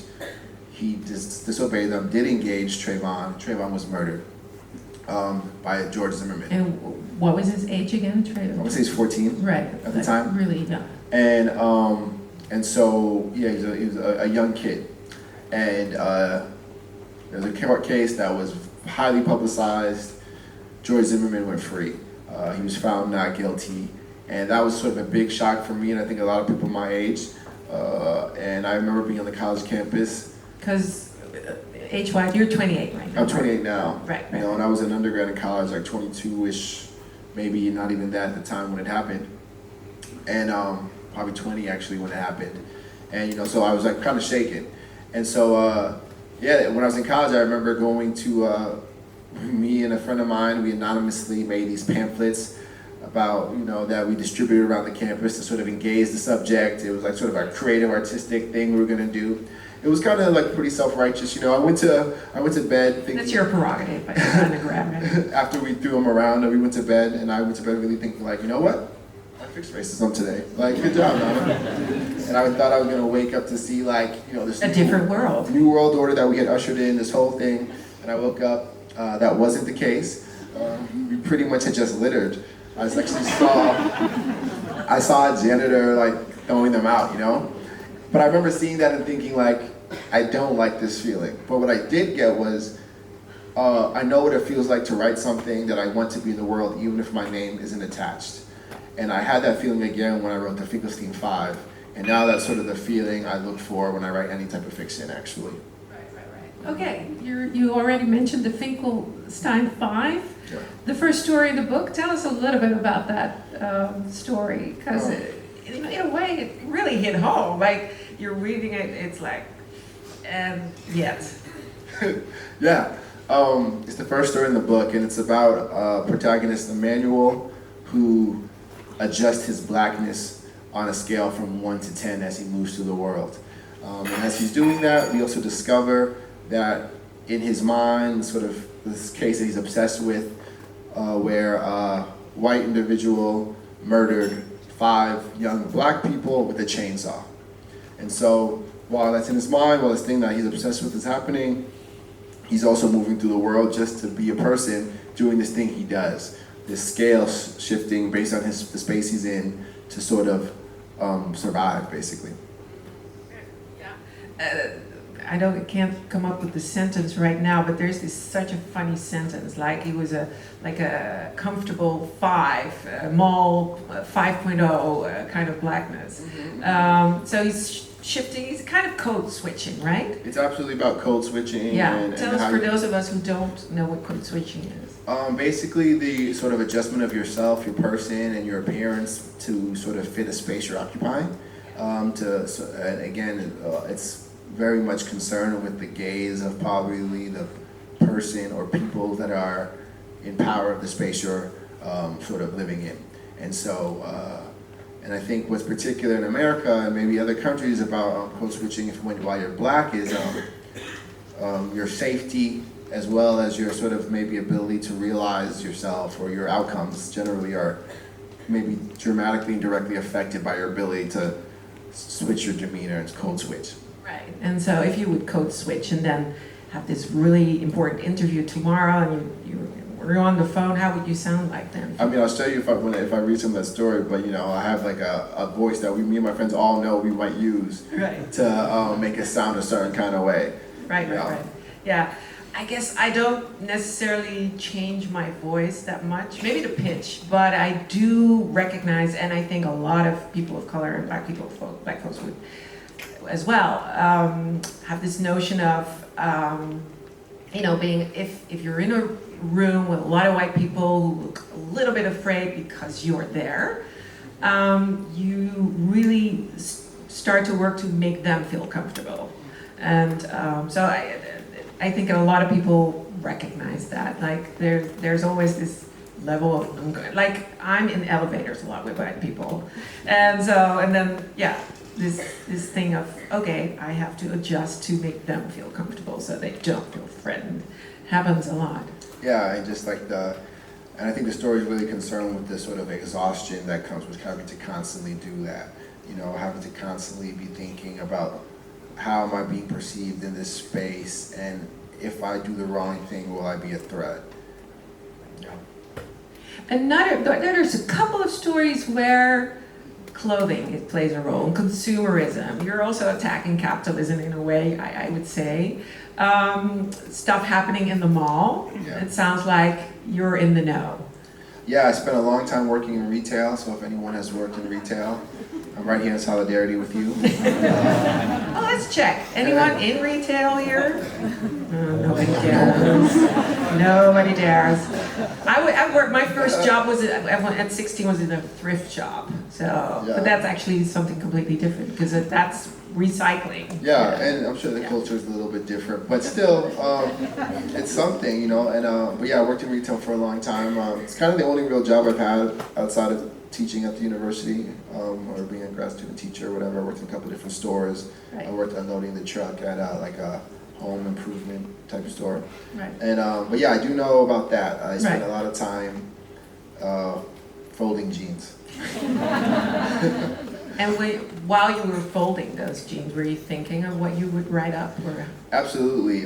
C: He disobeyed them, did engage Trayvon. Trayvon was murdered by George Zimmerman.
A: And what was his age again, Trayvon?
C: I would say he's 14 at the time.
A: Really young.
C: And so, he was a young kid. And there was a court case that was highly publicized. George Zimmerman went free. He was found not guilty. And that was sort of a big shock for me, and I think a lot of people my age. And I remember being on the college campus.
A: Because age-wise, you're 28 right now.
C: I'm 28 now.
A: Right.
C: And I was an undergrad in college, like 22-ish, maybe not even that at the time when it happened. And probably 20 actually when it happened. And so I was like kind of shaken. And so when I was in college, I remember going to, me and a friend of mine, we anonymously made these pamphlets about, that we distributed around the campus to sort of engage the subject. It was like sort of a creative, artistic thing we were gonna do. It was kind of like pretty self-righteous, I went to bed thinking... That's
A: your prerogative, but you're kind of grabbing it.
C: After we threw them around, we went to bed, and I went to bed really thinking like, you know what? I fixed racism today. Like, good job, Nana. And I thought I was gonna wake up to see like, this
A: different world.
C: New world order that we had ushered in, this whole thing. And I woke up, that wasn't the case. We pretty much had just littered. I saw a janitor like throwing them out, But I remember seeing that and thinking like, I don't like this feeling. But what I did get was, I know what it feels like to write something that I want to be in the world, even if my name isn't attached. And I had that feeling again when I wrote The Finkelstein Five. And now that's sort of the feeling I look for when I write any type of fiction, actually.
D: Right. Okay, you already mentioned the Finkelstein Five.
C: Yeah.
D: The first story in the book. Tell us a little bit about that story, because
A: In a way, it really hit home. Like, you're reading it, it's like, and yet.
C: Yeah. It's the first story in the book, and it's about protagonist Emmanuel, who adjusts his blackness on a scale from 1 to 10 as he moves through the world. And as he's doing that, we also discover that in his mind, sort of this case that he's obsessed with, where a white individual murdered 5 young black people with a chainsaw. And so while that's in his mind, while this thing that he's obsessed with is happening, he's also moving through the world just to be a person doing this thing he does. This scale shifting based on the space he's in to sort of survive, basically.
A: I can't come up with the sentence right now, but there's such a funny sentence, like he was a comfortable 5, mall 5.0 kind of blackness. So he's shifting, he's kind of code switching, right?
C: It's absolutely about code switching.
A: Yeah, tell us for those of us who don't know what code switching is.
C: Basically the sort of adjustment of yourself, your person, and your appearance to sort of fit a space you're occupying. And again, it's very much concerned with the gaze of probably the person or people that are in power of the space you're sort of living in. And so, and I think what's particular in America and maybe other countries about code switching while you're black is your safety, as well as your sort of maybe ability to realize yourself, or your outcomes generally are maybe dramatically and directly affected by your ability to switch your demeanor and code switch.
A: Right, and so if you would code switch and then have this really important interview tomorrow and you're on the phone, how would you sound like then?
C: I mean, I'll show you if I read some of that story, but I have like a voice that me and my friends all know we might use to make it sound a certain kind of way.
A: Right. Yeah, I guess I don't necessarily change my voice that much, maybe the pitch, but I do recognize, and I think a lot of people of color and black folks would as well, have this notion of, being, if you're in a room with a lot of white people who look a little bit afraid because you're there, you really start to work to make them feel comfortable. And so I think a lot of people recognize that. Like there's always this level of, like I'm in elevators a lot with white people. And then this thing of, okay, I have to adjust to make them feel comfortable so they don't feel threatened. Happens a lot.
C: Yeah, and just like and I think the story is really concerned with this sort of exhaustion that comes with having to constantly do that. Having to constantly be thinking about how am I being perceived in this space, and if I do the wrong thing, will I be a threat?
D: There's a couple of stories where clothing, it plays a role, consumerism. You're also attacking capitalism in a way, I would say. Stuff happening in the mall.
C: Yeah.
D: It sounds like you're in the know.
C: Yeah, I spent a long time working in retail, so if anyone has worked in retail, I'm right here in solidarity with you.
A: Oh, let's check. Anyone in retail here? Oh, nobody dares. Nobody dares. I worked, my first job was at 16 was in a thrift shop. So,
C: Yeah.
A: But that's actually something completely different because that's recycling.
C: Yeah, and I'm sure the culture is a little bit different, but still, it's something, but yeah, I worked in retail for a long time. It's kind of the only real job I've had outside of teaching at the university, or being a grad student teacher or whatever. I worked in a couple of different stores.
A: Right.
C: I worked unloading the truck at like a home improvement type of store.
A: Right.
C: And but yeah, I do know about that. I spent
A: Right.
C: a lot of time folding jeans.
A: And while you were folding those jeans, were you thinking of what you would write up? Or?
C: Absolutely.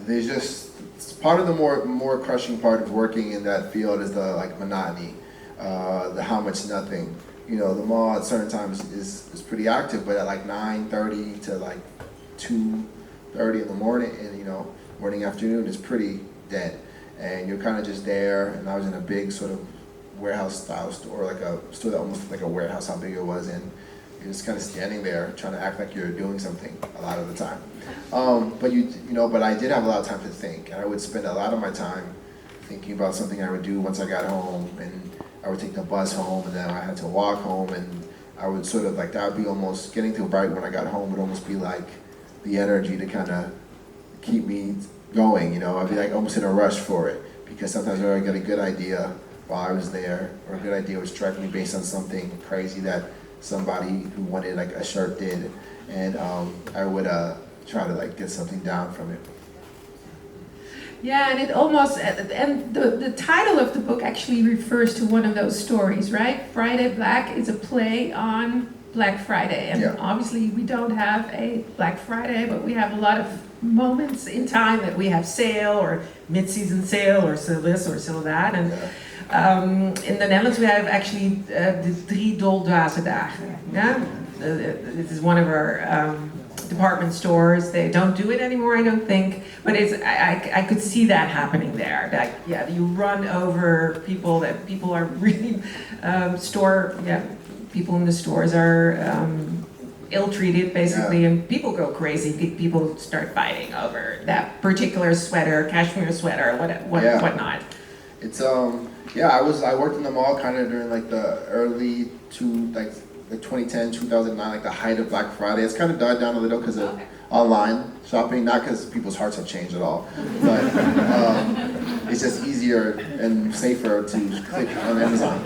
C: There's just, it's part of the more crushing part of working in that field is the monotony, the how much nothing. The mall at certain times is pretty active, but at 9:30 to 2:30 in the morning, and morning afternoon is pretty dead, and you're kind of just there. And I was in a big sort of warehouse style store, like a store that almost looked like a warehouse, how big it was, and you're just kind of standing there trying to act like you're doing something a lot of the time. But I did have a lot of time to think, and I would spend a lot of my time thinking about something I would do once I got home, and I would take the bus home, and then I had to walk home, and I would sort of like, that would be almost, getting to right when I got home would almost be like the energy to kind of keep me going, you know. I'd be like almost in a rush for it, because sometimes I would get a good idea while I was there, or a good idea would strike me based on something crazy that somebody who wanted like a shirt did, and I would try to like get something down from it.
D: Yeah, and it almost, and the title of the book actually refers to one of those stories, right? Friday Black is a play on Black Friday, and
C: Yeah.
D: obviously we don't have a Black Friday, but we have a lot of moments in time that we have sale or mid-season sale or so this or so that. And in the Netherlands we have actually the drie doldwaze dagen. Yeah? This is one of our department stores. They don't do it anymore, I don't think, but I could see that happening there. That, yeah, you run over people, that people are really people in the stores are ill-treated basically, and people go crazy. People start fighting over that particular sweater, cashmere sweater, whatnot.
C: It's I worked in the mall kind of during like the early the 2010, 2009, like the height of Black Friday. It's kind of died down a little because of online shopping, not because people's hearts have changed at all, but it's just easier and safer to click on Amazon.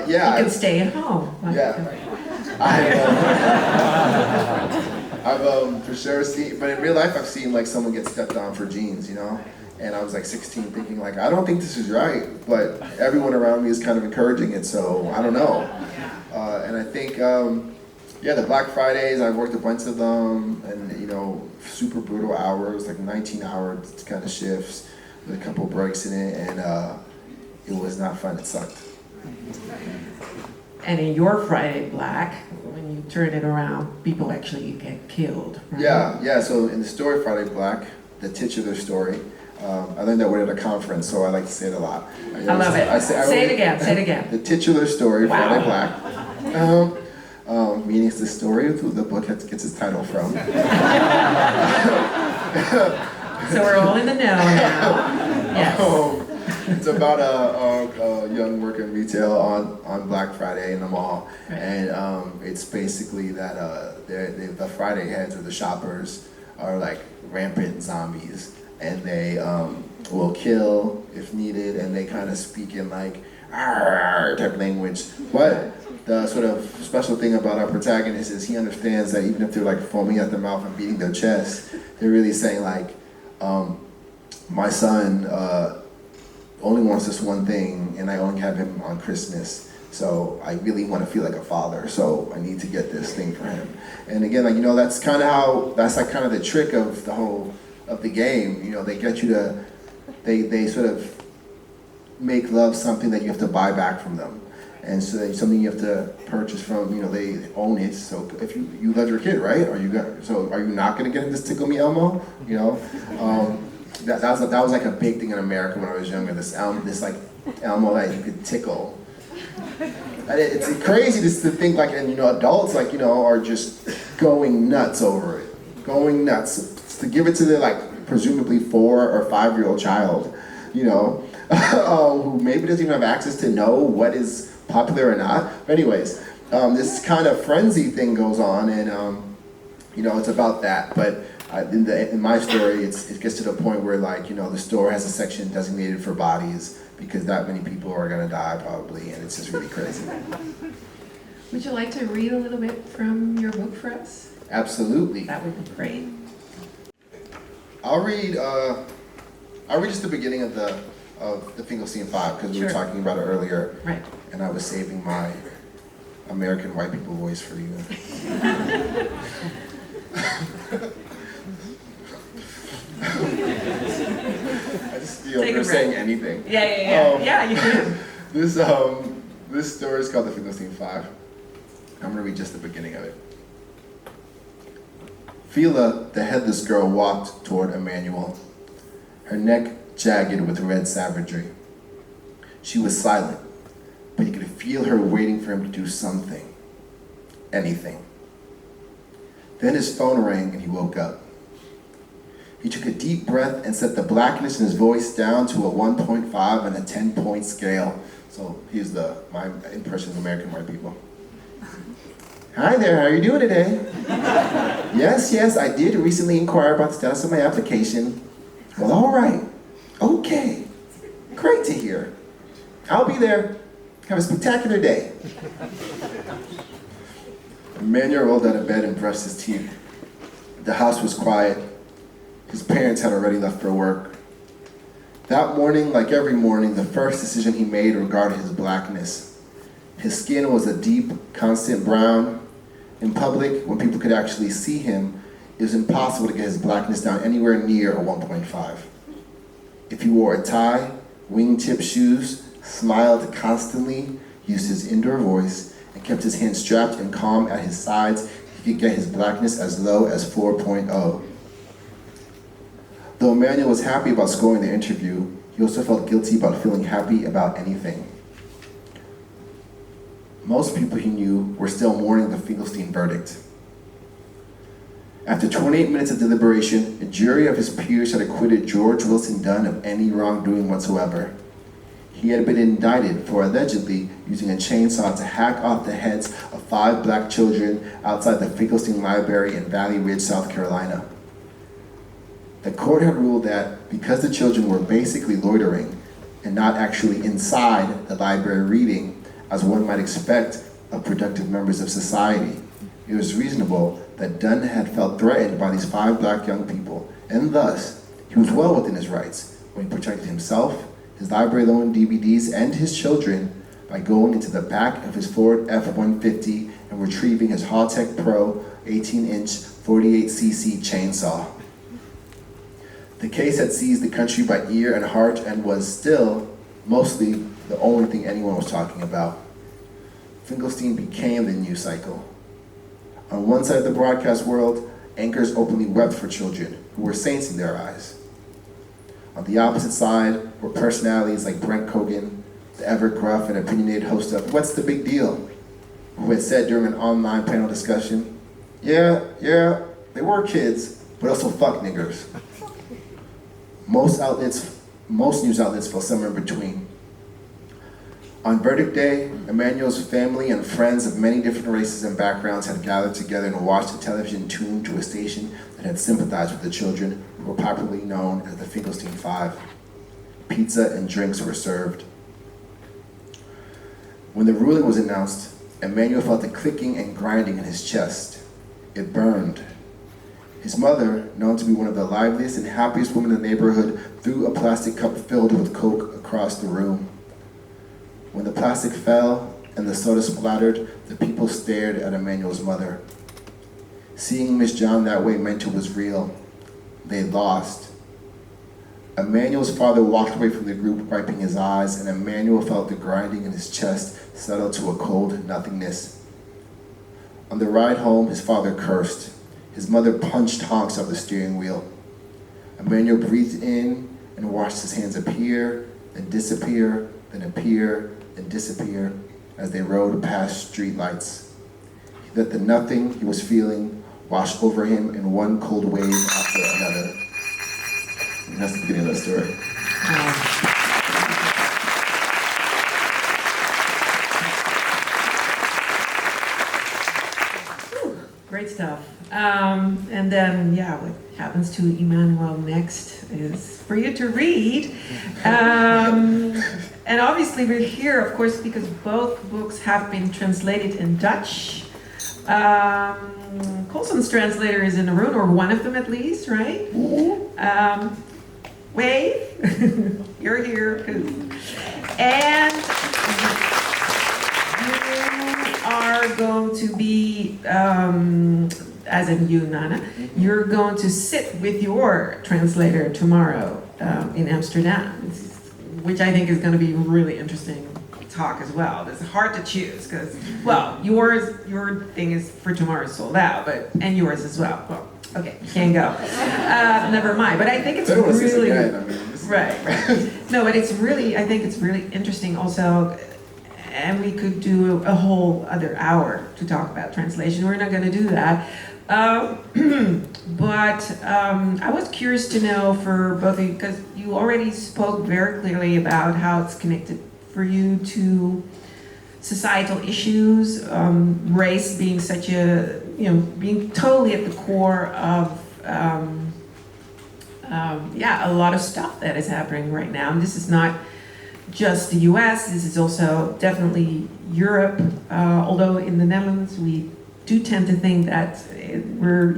D: You can stay at home.
C: I've for sure seen, but in real life I've seen like someone get stepped on for jeans, you know? And I was like 16 thinking like, I don't think this is right, but everyone around me is kind of encouraging it, so I don't know. And I think, the Black Fridays, I've worked a bunch of them, and you know, super brutal hours, like 19-hour kind of shifts with a couple breaks in it, and it was not fun, it sucked.
A: And in your Friday Black, when you turn it around, people actually get killed. Right?
C: Yeah, so in the story Friday Black, the titular story, I learned that word at a conference, so I like to say it a a lot.
A: I love it. Say it again.
C: The titular story,
A: wow.
C: Friday Black, meaning it's the story of who the book gets its title from.
A: So we're all in the know now. Yes.
C: It's about a young worker in retail on Black Friday in the mall, right. And it's basically that the Friday heads or the shoppers are like rampant zombies, and they will kill if needed, and they kind of speak in like type language. But the sort of special thing about our protagonist is he understands that even if they're like foaming at the mouth and beating their chest, they're really saying like, my son only wants this one thing, and I only have him on Christmas. So I really want to feel like a father, so I need to get this thing for him. And again, like, you know, that's kind of the trick of the game. You know, they get you to, they sort of make love something that you have to buy back from them. And so that's something you have to purchase from, you know, they own it. So if you love your kid, right? Are you not gonna get him this Tickle Me Elmo? You know? That was like a big thing in America when I was younger, this like Elmo that you could tickle. And it's crazy to think like, and you know, adults like, you know, are just going nuts over it. Going nuts. To give it to their like presumably 4 or 5-year-old child, you know, who maybe doesn't even have access to know what is popular or not. But anyways, this kind of frenzy thing goes on, and you know, it's about that. But in my story, it gets to the point where, like, you know, the store has a section designated for bodies because that many people are gonna die probably, and it's just really crazy.
D: Would you like to read a little bit from your book for us?
C: Absolutely.
D: That would be great.
C: I'll read just the beginning of the Finkelstein 5 because we were talking about it earlier,
D: right?
C: And I was saving my American white people voice for you. I just feel like you're saying anything.
A: Yeah, you can.
C: This story is called The Finkelstein 5. I'm going to read just the beginning of it. Fila, the headless girl, walked toward Emmanuel, her neck jagged with red savagery. She was silent, but he could feel her waiting for him to do something. Anything. Then his phone rang and he woke up. He took a deep breath and set the blackness in his voice down to a 1.5 on a 10-point scale. So here's my impression of American white people. Hi there, how are you doing today? Yes, I did recently inquire about the status of my application. Well, all right. Okay. Great to hear. I'll be there. Have a spectacular day. Emmanuel rolled out of bed and brushed his teeth. The house was quiet. His parents had already left for work. That morning, like every morning, the first decision he made regarded his blackness. His skin was a deep, constant brown. In public, when people could actually see him, it was impossible to get his blackness down anywhere near a 1.5. If he wore a tie, wingtip shoes, smiled constantly, used his indoor voice, and kept his hands strapped and calm at his sides, he could get his blackness as low as 4.0. Though Emmanuel was happy about scoring the interview, he also felt guilty about feeling happy about anything. Most people he knew were still mourning the Finkelstein verdict. After 28 minutes of deliberation, a jury of his peers had acquitted George Wilson Dunn of any wrongdoing whatsoever. He had been indicted for allegedly using a chainsaw to hack off the heads of 5 black children outside the Finkelstein Library in Valley Ridge, South Carolina. The court had ruled that because the children were basically loitering and not actually inside the library reading, as one might expect of productive members of society, it was reasonable that Dunn had felt threatened by these 5 black young people, and thus, he was well within his rights when he protected himself, his library-loaned DVDs, and his children by going into the back of his Ford F-150 and retrieving his Haltech Pro 18-inch 48cc chainsaw. The case had seized the country by ear and heart and was still, mostly, the only thing anyone was talking about. Finkelstein became the news cycle. On one side of the broadcast world, anchors openly wept for children who were saints in their eyes. On the opposite side were personalities like Brent Kogan, the ever gruff and opinionated host of What's the Big Deal?, who had said during an online panel discussion, yeah, they were kids, but also fuck niggers. Most news outlets fell somewhere in between. On verdict day, Emmanuel's family and friends of many different races and backgrounds had gathered together and watched the television tuned to a station that had sympathized with the children who were popularly known as the Finkelstein Five. Pizza and drinks were served. When the ruling was announced, Emmanuel felt a clicking and grinding in his chest. It burned. His mother, known to be one of the liveliest and happiest women in the neighborhood, threw a plastic cup filled with Coke across the room. When the plastic fell and the soda splattered, the people stared at Emmanuel's mother. Seeing Miss John that way meant it was real. They lost. Emmanuel's father walked away from the group, wiping his eyes, and Emmanuel felt the grinding in his chest settle to a cold nothingness. On the ride home, his father cursed. His mother punched honks off the steering wheel. Emmanuel breathed in and watched his hands appear, then disappear, then appear, and disappear as they rode past streetlights. He let the nothing he was feeling wash over him in one cold wave after another. And that's the beginning of the story.
D: Great stuff. And then, what happens to Emmanuel next is for you to read. And obviously we're here, of course, because both books have been translated in Dutch. Colson's translator is in the room, or one of them at least, right? Wave. You're here. And you are going to be, as in you, Nana, you're going to sit with your translator tomorrow in Amsterdam, which I think is going to be really interesting talk as well. It's hard to choose because, your thing is for tomorrow sold out, and yours as well. Well, okay, you can't go. Never mind. But I think it's really.
C: This
D: Right. No, but it's really, I think it's really interesting also, and we could do a whole other hour to talk about translation. We're not going to do that. But I was curious to know for both of you, because you already spoke very clearly about how it's connected for you to societal issues, race being such a, being totally at the core of, a lot of stuff that is happening right now. And this is not just the US, this is also definitely Europe, although in the Netherlands we do tend to think that we're,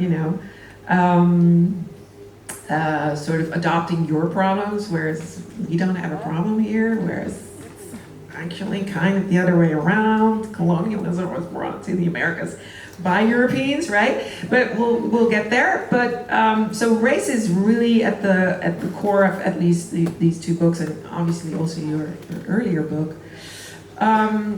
D: sort of adopting your problems, whereas we don't have a problem here, whereas it's actually kind of the other way around. Colonialism was brought to the Americas by Europeans, right? But we'll get there. But so race is really at the core of at least these two books, and obviously also your earlier book. I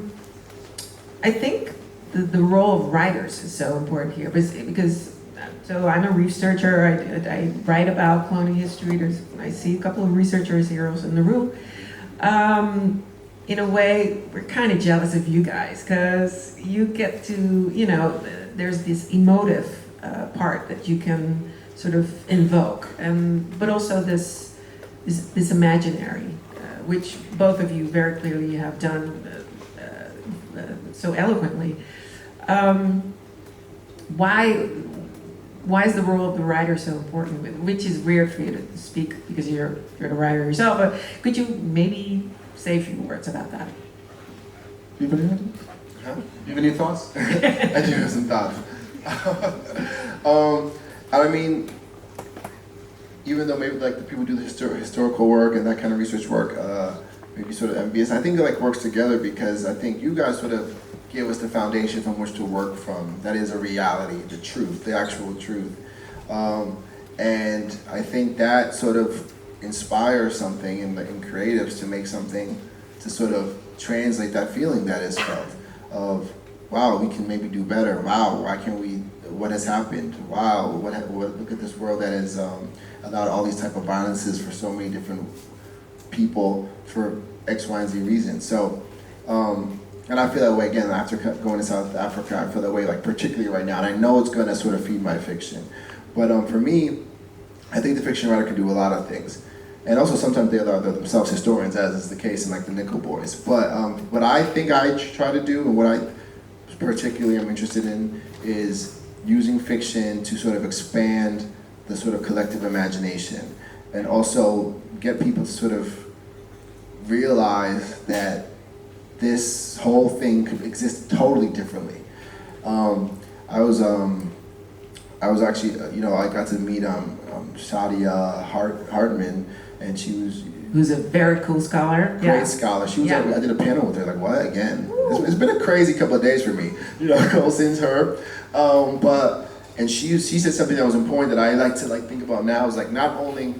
D: think the role of writers is so important here because so I'm a researcher. I write about colonial history. I see a couple of researchers here also in the room. In a way, we're kind of jealous of you guys because you get to, there's this emotive part that you can sort of invoke, but also this imaginary, which both of you very clearly have done so eloquently. Why is the role of the writer so important? Which is weird for you to speak because you're the writer yourself, but could you maybe say a few words about that?
B: You have any thoughts?
C: I do have some thoughts. I mean, even though maybe like the people who do the historical work and that kind of research work, maybe sort of envious, I think it like works together because I think you guys sort of give us the foundation from which to work from. That is a reality, the truth, the actual truth. And I think that sort of inspires something in creatives to make something to sort of translate that feeling that is felt of, wow, we can maybe do better. Wow, why can't we, what has happened? Wow, look at this world that has allowed all these type of violences for so many different people for X, Y, and Z reasons. So, and I feel that way again after going to South Africa. I feel that way like particularly right now, and I know it's gonna sort of feed my fiction. But for me, I think the fiction writer can do a lot of things, and also sometimes they are themselves historians, as is the case in like the Nickel Boys. But what I think I try to do, and what I particularly am interested in, is using fiction to sort of expand the sort of collective imagination, and also get people to sort of realize that this whole thing could exist totally differently. I was actually, I got to meet Shadia Hartman, and she was
D: who's a very cool scholar.
C: Great scholar. She was. I did a panel with her. Like, what again? It's been a crazy couple of days for me. Colson's her, and she said something that was important that I like to think about now. Is like not only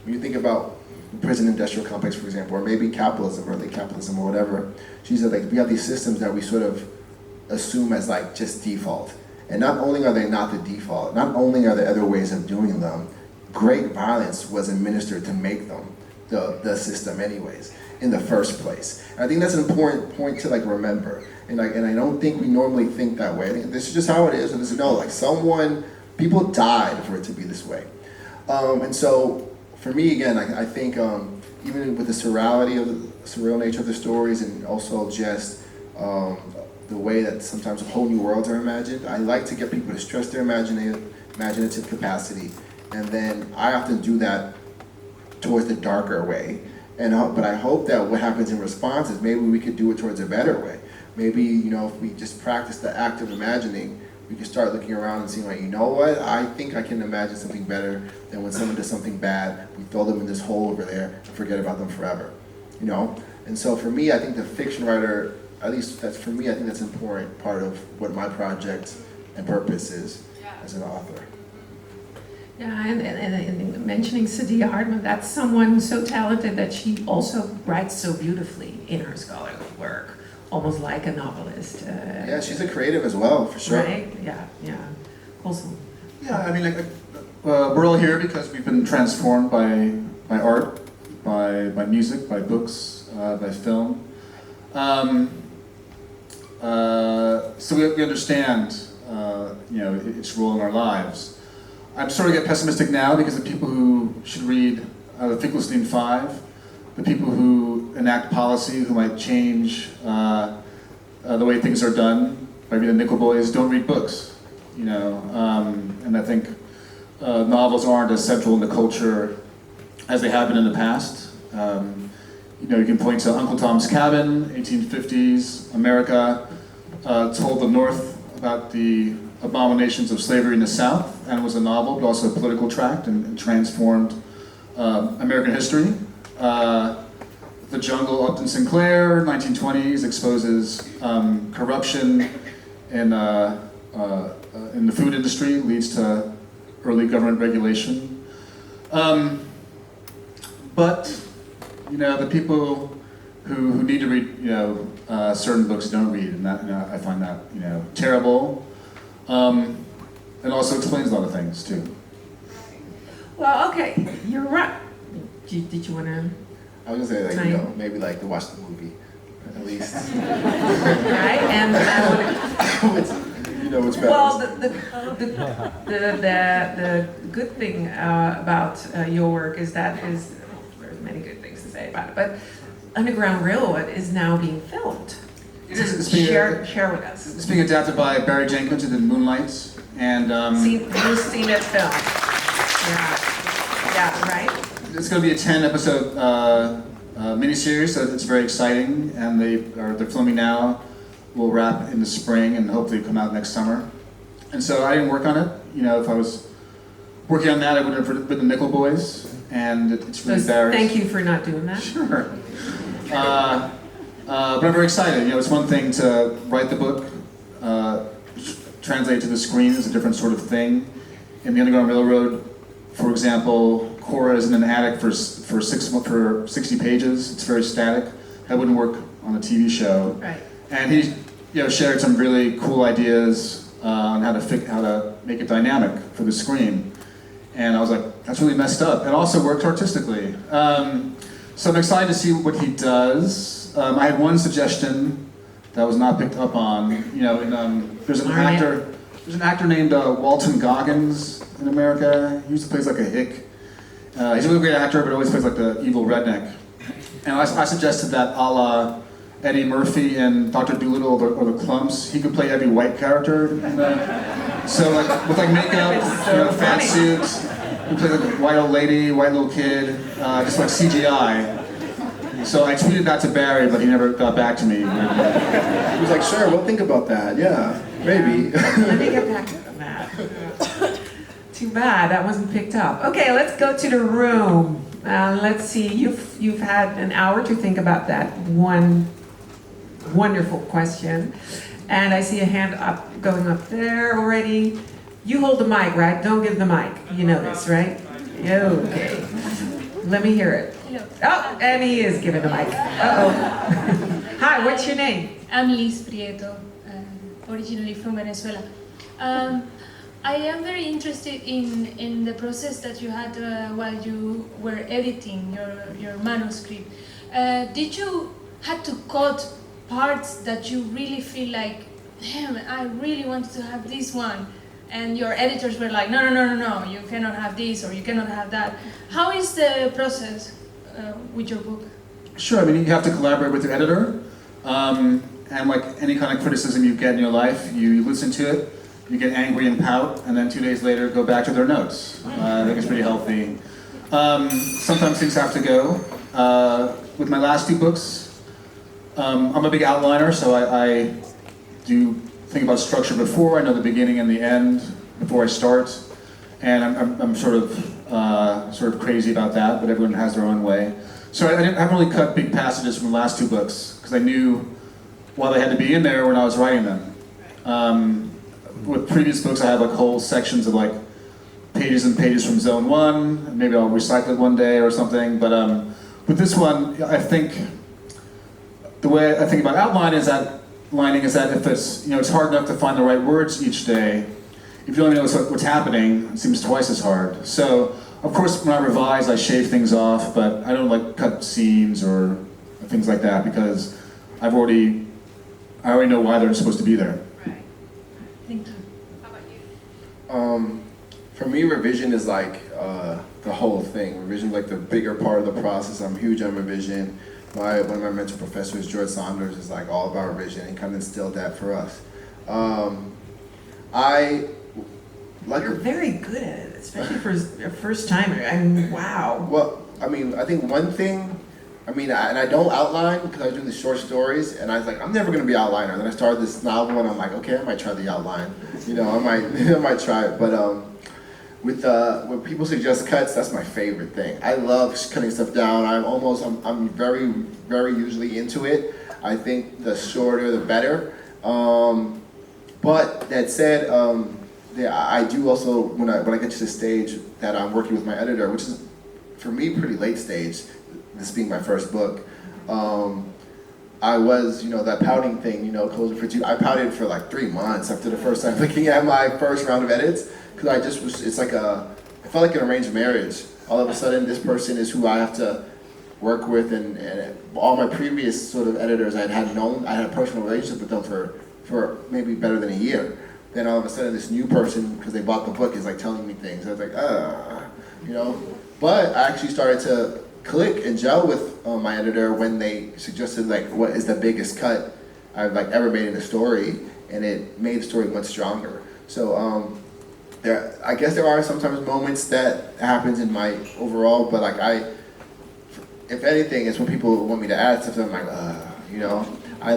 C: when you think about the prison industrial complex, for example, or maybe capitalism, early capitalism, or whatever. She said like we have these systems that we sort of assume as like just default, and not only are they not the default, not only are there other ways of doing them, great violence was administered to make them the system anyways in the first place. And I think that's an important point to like remember, and I don't think we normally think that way. I think this is just how it is, and it's people died for it to be this way, and so for me again, I think even with the surreal nature of the stories, and also just the way that sometimes whole new worlds are imagined, I like to get people to stress their imaginative capacity, and then I often do that towards the darker way. But I hope that what happens in response is maybe we could do it towards a better way. Maybe, if we just practice the act of imagining, we can start looking around and seeing like, you know what, I think I can imagine something better than when someone does something bad, we throw them in this hole over there and forget about them forever, And so for me, I think the fiction writer, at least that's for me, I think that's an important part of what my project and purpose is as an author.
D: Yeah, and mentioning Sadia Hartman, that's someone so talented that she also writes so beautifully in her scholarly work, almost like a novelist.
C: Yeah, she's a creative as well, for sure.
D: Right? Yeah. Colson.
B: Yeah, I mean, we're all here because we've been transformed by art. by music, by books, by film. So we understand, its role in our lives. I'm starting to get pessimistic now because the people who should read the Finkelstein Five, the people who enact policy, who might change the way things are done by reading the Nickel Boys, don't read books, and I think novels aren't as central in the culture as they have been in the past. You can point to Uncle Tom's Cabin, 1850s, America, told the North about the abominations of slavery in the South, and it was a novel, but also a political tract, and transformed American history. The Jungle, Upton Sinclair, 1920s, exposes corruption in the food industry, leads to early government regulation. But the people who need to read certain books don't read, and that I find that terrible. It also explains a lot of things too.
D: Well, okay, you're right. Did you want to?
C: I was gonna say maybe to watch the movie, at least.
D: Right, and
C: it's better.
D: well, the good thing about your work is there's many good things to say about it, but Underground Railroad is now being filmed.
B: It's
D: Share with us.
B: It's being adapted by Barry Jenkins, who did Moonlight, and
D: Who's seen it filmed? Yeah, right.
B: it's going to be a 10-episode miniseries, so it's very exciting, and they're filming now. We'll wrap in the spring and hopefully come out next summer. And so I didn't work on it. If I was working on that, I would have been the Nickel Boys, and it's really Barry's.
D: Thank you for not doing that.
B: Sure. But I'm very excited. It's one thing to write the book, translate it to the screen is a different sort of thing. In the Underground Railroad, for example, Cora is in an attic for 60 pages. It's very static. That wouldn't work on a TV show.
D: Right.
B: And he, shared some really cool ideas on how to make it dynamic for the screen. And I was like, that's really messed up. And also worked artistically. So I'm excited to see what he does. I had one suggestion that was not picked up on. There's an actor named Walton Goggins in America. He usually plays like a hick. He's a really great actor, but always plays like the evil redneck. And I suggested that a la Eddie Murphy in Dr. Dolittle or the Clumps, he could play every white character. So with makeup, fat suits, he plays like a white old lady, white little kid, just like CGI. So I tweeted that to Barry, but he never got back to me.
C: He was like, sure, we'll think about that. Yeah, maybe.
D: Let me get back to that. Too bad that wasn't picked up. Okay, let's go to the room. Let's see. You've had an hour to think about that one wonderful question, and I see a hand going up there already. You hold the mic, right? Don't give the mic. You know this, right? Okay. Let me hear it.
E: Hello.
D: Oh, and he is giving the mic. Uh-oh. Hi, what's your name?
E: I'm Liz Prieto, originally from Venezuela. I am very interested in the process that you had while you were editing your manuscript. Did you had to cut parts that you really feel like, damn, I really wanted to have this one, and your editors were like, no, you cannot have this or you cannot have that. How is the process with your book?
B: Sure, you have to collaborate with your editor, and like any kind of criticism you get in your life, you listen to it, you get angry and pout, and then 2 days later go back to their notes. I think it's pretty healthy. Sometimes things have to go. With my last two books, I'm a big outliner, so I do think about structure before. I know the beginning and the end before I start, and I'm sort of crazy about that, but everyone has their own way. So I haven't really cut big passages from the last two books because I knew why they had to be in there when I was writing them. With previous books, I had like whole sections of like pages and pages from Zone 1. Maybe I'll recycle it one day or something. But with this one, I think the way I think about lining is that if it's hard enough to find the right words each day, if you don't even know what's happening, it seems twice as hard. So Of course, when I revise, I shave things off, but I don't like cut scenes or things like that because I already know why they're supposed to be there.
E: Right. Thank you. How about you?
C: For me, revision is like the whole thing. Revision is like the bigger part of the process. I'm huge on revision. One of my mentor professors, George Saunders, is like all about revision and kind of instilled that for us.
D: You're very good at it, especially for a first timer. I mean, wow.
C: Well, I mean, I think one thing, and I don't outline because I was doing the short stories, and I was like, I'm never gonna be an outliner. Then I started this novel, and I'm like, okay, I might try the outline. You know, I might try it. But when people suggest cuts, that's my favorite thing. I love cutting stuff down. I'm very, very usually into it. I think the shorter, the better. But that said, I do also, when I get to the stage that I'm working with my editor, which is, for me, pretty late stage, this being my first book, I was, that pouting thing, closing for two. I pouted for like 3 months after the first time looking at my first round of edits, because it felt like an arranged marriage. All of a sudden, this person is who I have to work with, and all my previous sort of editors I had a personal relationship with them for maybe better than a year. Then all of a sudden, this new person, because they bought the book, is like telling me things. I was like, But I actually started to click and gel with my editor when they suggested like, what is the biggest cut I've like ever made in a story, and it made the story much stronger. So I guess there are sometimes moments that happens in my overall, but like if anything, it's when people want me to add stuff, I'm like, I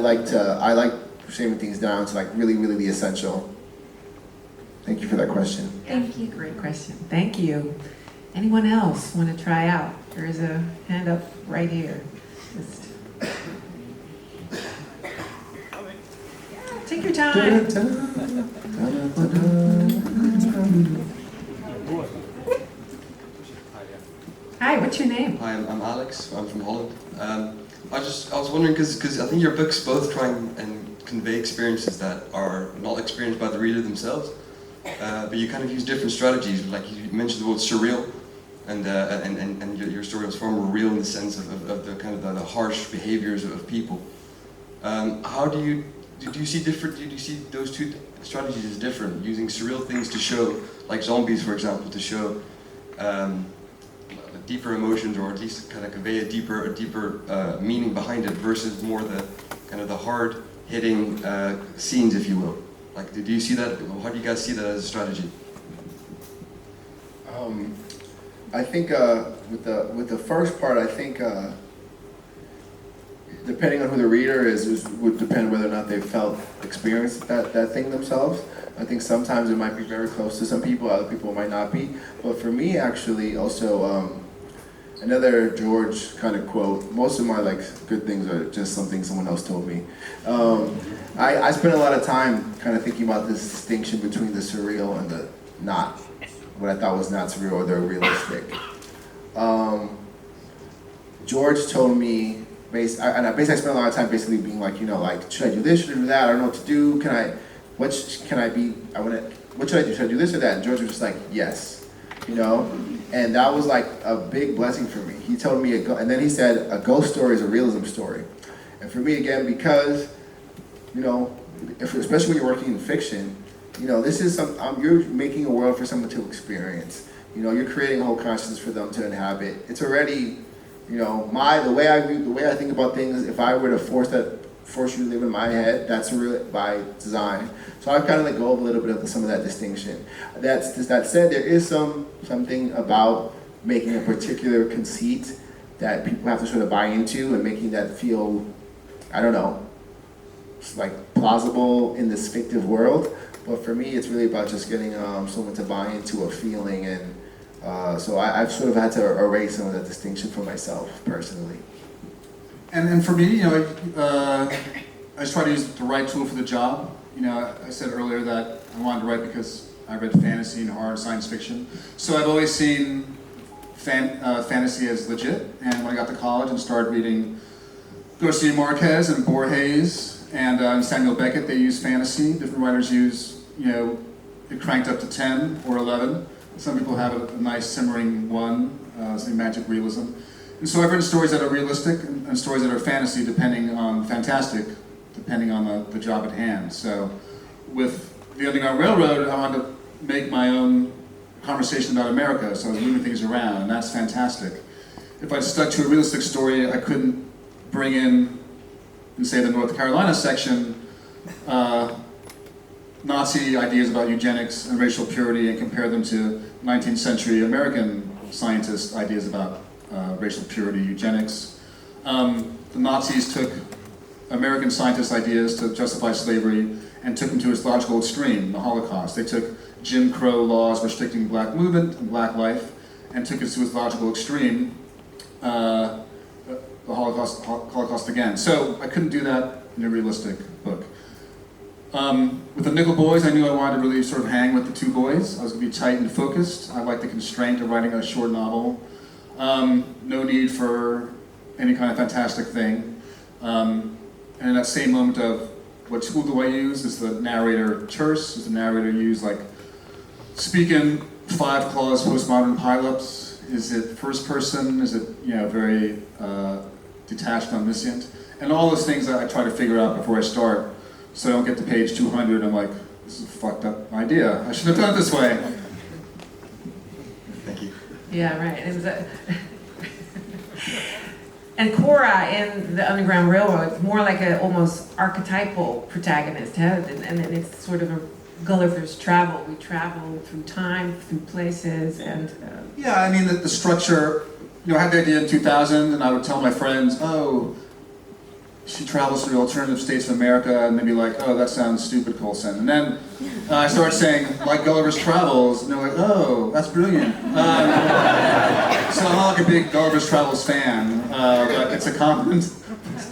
C: like shaving things down to like really, really the essential. Thank you for that question.
E: Thank you.
D: Great question. Thank you. Anyone else want to try out? There is a hand up right here. Take your time. Hi, what's your name?
F: Hi, I'm Alex. I'm from Holland. I was wondering because I think your books both try and convey experiences that are not experienced by the reader themselves, but you kind of use different strategies. Like you mentioned the word surreal, and your story was far more real in the sense of the kind of the harsh behaviors of people. How do you see those two strategies as different? Using surreal things to show, like zombies, for example, to show deeper emotions, or at least kind of convey a deeper meaning behind it, versus more the kind of the hard-hitting scenes, if you will. Like, do you see that? How do you guys see that as a strategy?
C: I think with the first part, I think depending on who the reader is would depend whether or not they experienced that thing themselves. I think sometimes it might be very close to some people, other people might not be. But for me, actually, also another George kind of quote. Most of my good things are just something someone else told me. I spent a lot of time kind of thinking about this distinction between the surreal and the not, what I thought was not surreal or the realistic. George told me, I spent a lot of time basically being like, should I do this, should I do that? I don't know what to do. What should I do? Should I do this or that? And George was just like, yes, And that was like a big blessing for me. He told me, and then he said, a ghost story is a realism story. And for me, again, because, especially when you're working in fiction, this is you're making a world for someone to experience. You're creating a whole consciousness for them to inhabit. It's already, the way I think about things, if I were to force you to live in my head, that's real by design. So I've kind of let go of a little bit of some of that distinction. That said, there is something about making a particular conceit that people have to sort of buy into and making that feel, I don't know, like plausible in this fictive world. But for me, it's really about just getting someone to buy into a feeling, and so I've sort of had to erase some of that distinction for myself personally.
B: And for me, I just try to use the right tool for the job. I said earlier that I wanted to write because I read fantasy and horror and science fiction. So I've always seen fantasy as legit. And when I got to college and started reading Garcia Marquez and Borges and Samuel Beckett, they use fantasy. Different writers use, it cranked up to 10 or 11. Some people have a nice simmering one, say magic realism. And so I've written stories that are realistic and stories that are fantasy, fantastic, depending on the job at hand. So with The Underground Railroad, I wanted to make my own conversation about America, so I was moving things around, and that's fantastic. If I stuck to a realistic story, I couldn't bring in say, the North Carolina section, Nazi ideas about eugenics and racial purity and compare them to 19th century American scientists' ideas about racial purity, eugenics. The Nazis took American scientists' ideas to justify slavery and took them to its logical extreme, the Holocaust. They took Jim Crow laws restricting black movement and black life and took it to its logical extreme, the Holocaust again. So I couldn't do that in a realistic book. With the Nickel Boys, I knew I wanted to really sort of hang with the two boys. I was going to be tight and focused. I liked the constraint of writing a short novel. No need for any kind of fantastic thing. And in that same moment of what tool do I use? Is the narrator terse? Does the narrator use like speaking 5-clause postmodern pileups? Is it first person? Is it very detached, omniscient? And all those things that I try to figure out before I start, so I don't get to page 200. I'm like, this is a fucked up idea. I should have done it this way.
F: Thank you.
D: Yeah, right. It was and Cora in the Underground Railroad, it's more like an almost archetypal protagonist, huh? And it's sort of a Gulliver's Travel. We travel through time, through places, and...
B: Yeah, I mean, the structure, I had the idea in 2000, and I would tell my friends, oh, she travels through alternative states of America, and they'd be like, oh, that sounds stupid, Colson. And then I started saying, like Gulliver's Travels, and they're like, oh, that's brilliant. So I'm not like a big Gulliver's Travels fan, but it's a common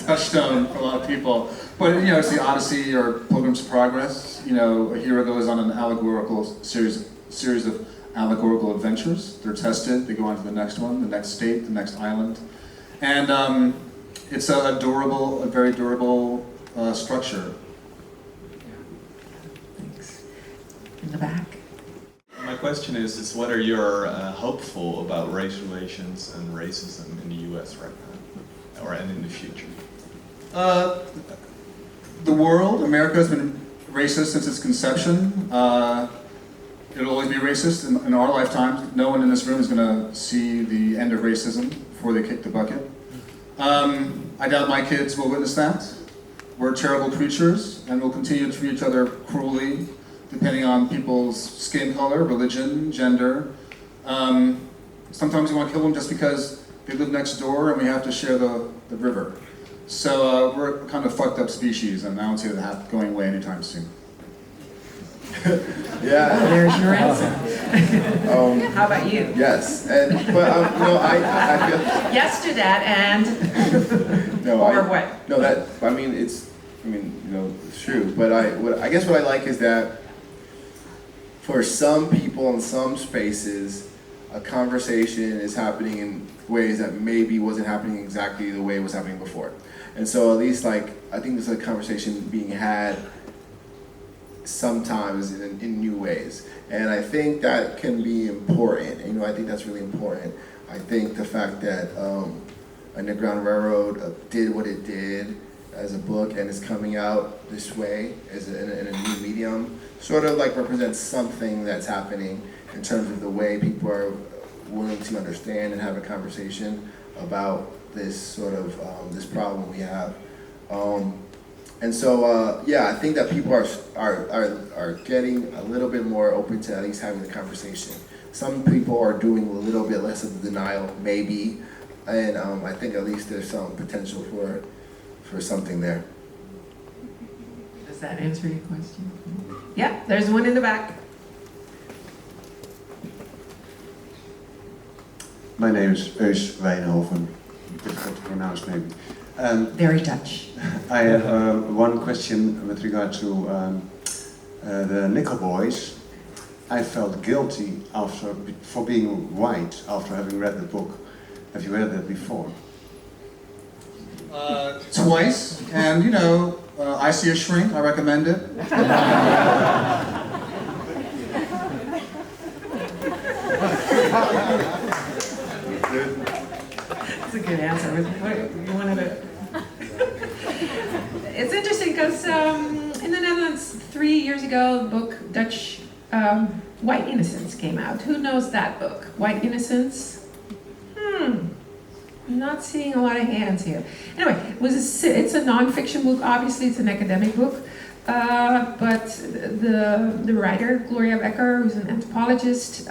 B: touchstone for a lot of people. But it's the Odyssey or Pilgrim's Progress. A hero goes on an allegorical series of allegorical adventures. They're tested, they go on to the next one, the next state, the next island. And it's a very durable structure.
D: Thanks. In the back.
G: My question is whether you're hopeful about race relations and racism in the US right now, and in the future.
B: The world, America, has been racist since its conception. It'll always be racist in our lifetimes. No one in this room is going to see the end of racism before they kick the bucket. I doubt my kids will witness that. We're terrible creatures, and we'll continue to treat each other cruelly, depending on people's skin color, religion, gender. Sometimes we want to kill them just because they live next door and we have to share the river. So we're a kind of fucked up species, and I don't see that going away anytime soon.
C: Yeah.
D: There's your answer. How about you?
C: Yes, but I feel.
D: Yes to that, and
C: No,
D: or what?
C: No, it's true. But I guess what I like is that for some people in some spaces, a conversation is happening in ways that maybe wasn't happening exactly the way it was happening before. And so at least I think there's a conversation being had sometimes in new ways. And I think that can be important. And, I think that's really important. I think the fact that Underground Railroad did what it did as a book and is coming out this way in a new medium sort of represents something that's happening in terms of the way people are willing to understand and have a conversation about this sort of this problem we have. And so, I think that people are getting a little bit more open to at least having the conversation. Some people are doing a little bit less of the denial, maybe, and I think at least there's some potential for something there.
D: Does that answer your question? Yeah, there's one in the back.
H: My name is Eus Wijnhoven. Difficult to pronounce maybe.
D: Very Dutch.
H: I have one question with regard to the Nickel Boys. I felt guilty for being white after having read the book. Have you read that before?
B: Twice, and I See a Shrink, I recommend it.
D: That's a good answer. You wanted to... It's interesting because in the Netherlands 3 years ago, the book Dutch White Innocence came out. Who knows that book? White Innocence? I'm not seeing a lot of hands here. Anyway, it's a non-fiction book. Obviously, it's an academic book. But the writer, Gloria Becker, who's an anthropologist,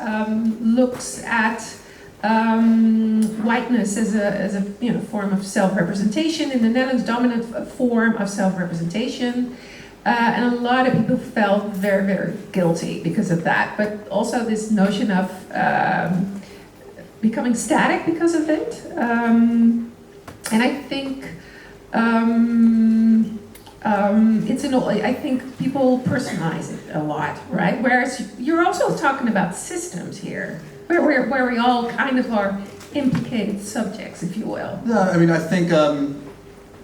D: looks at whiteness as a form of self-representation in the Netherlands, dominant form of self-representation, and a lot of people felt very, very guilty because of that. But also this notion of becoming static because of it, and I think I think people personalize it a lot, right? Whereas you're also talking about systems here, where we all kind of are implicated subjects, if you will.
B: Yeah, I mean, I think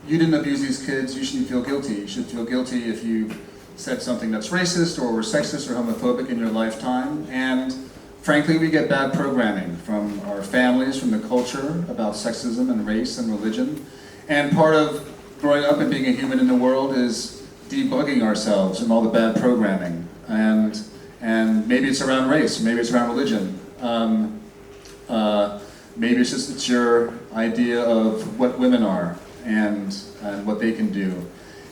B: you didn't abuse these kids, you shouldn't feel guilty. You should feel guilty if you said something that's racist or were sexist or homophobic in your lifetime. And frankly, we get bad programming from our families, from the culture about sexism and race and religion. And part of growing up and being a human in the world is debugging ourselves from all the bad programming. And maybe it's around race, maybe it's around religion. Maybe it's your idea of what women are and what they can do.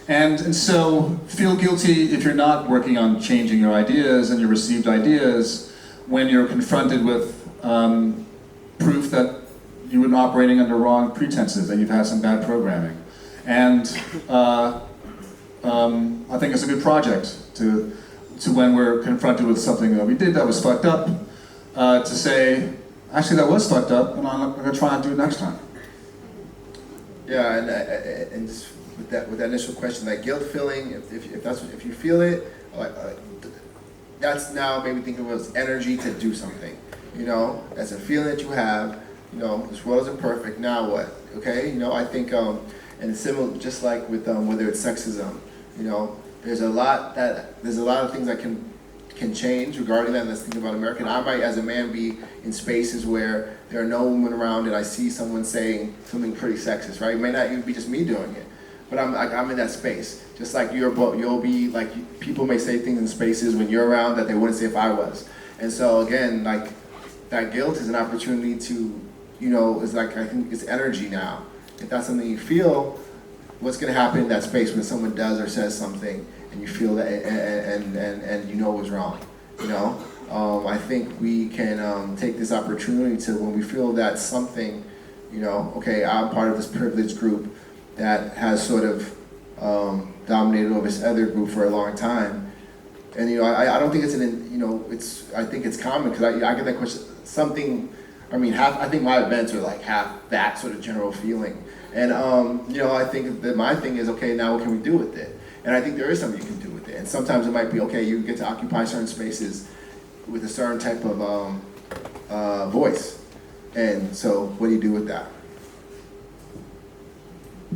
B: And so feel guilty if you're not working on changing your ideas and your received ideas when you're confronted with proof that you've been operating under wrong pretenses, that you've had some bad programming. And I think it's a good project to when we're confronted with something that we did that was fucked up, to say, actually that was fucked up, and I'm going to try and do it next time.
C: Yeah, and just with that initial question, that guilt feeling, if you feel it, that's now maybe think of it as energy to do something. That's a feeling that you have. This world isn't perfect. Now what? Okay. I think and it's similar, just like with whether it's sexism. There's a lot of things that can change regarding that. Let's think about America. I might, as a man, be in spaces where there are no women around, and I see someone saying something pretty sexist. Right? It may not even be just me doing it, but I'm in that space. Just like you'll be like, people may say things in spaces when you're around that they wouldn't say if I was. And so again, like, that guilt is an opportunity to, it's like, I think it's energy now. If that's something you feel, what's going to happen in that space when someone does or says something and you feel that and it was wrong? I think we can take this opportunity to, when we feel that something, okay, I'm part of this privileged group that has sort of dominated over this other group for a long time. And I don't think it's I think it's common, because I get that question. I think my events are like half that sort of general feeling. And I think that my thing is, okay, now what can we do with it? And I think there is something you can do with it. And sometimes it might be, okay, you get to occupy certain spaces with a certain type of voice. And so what do you do with that?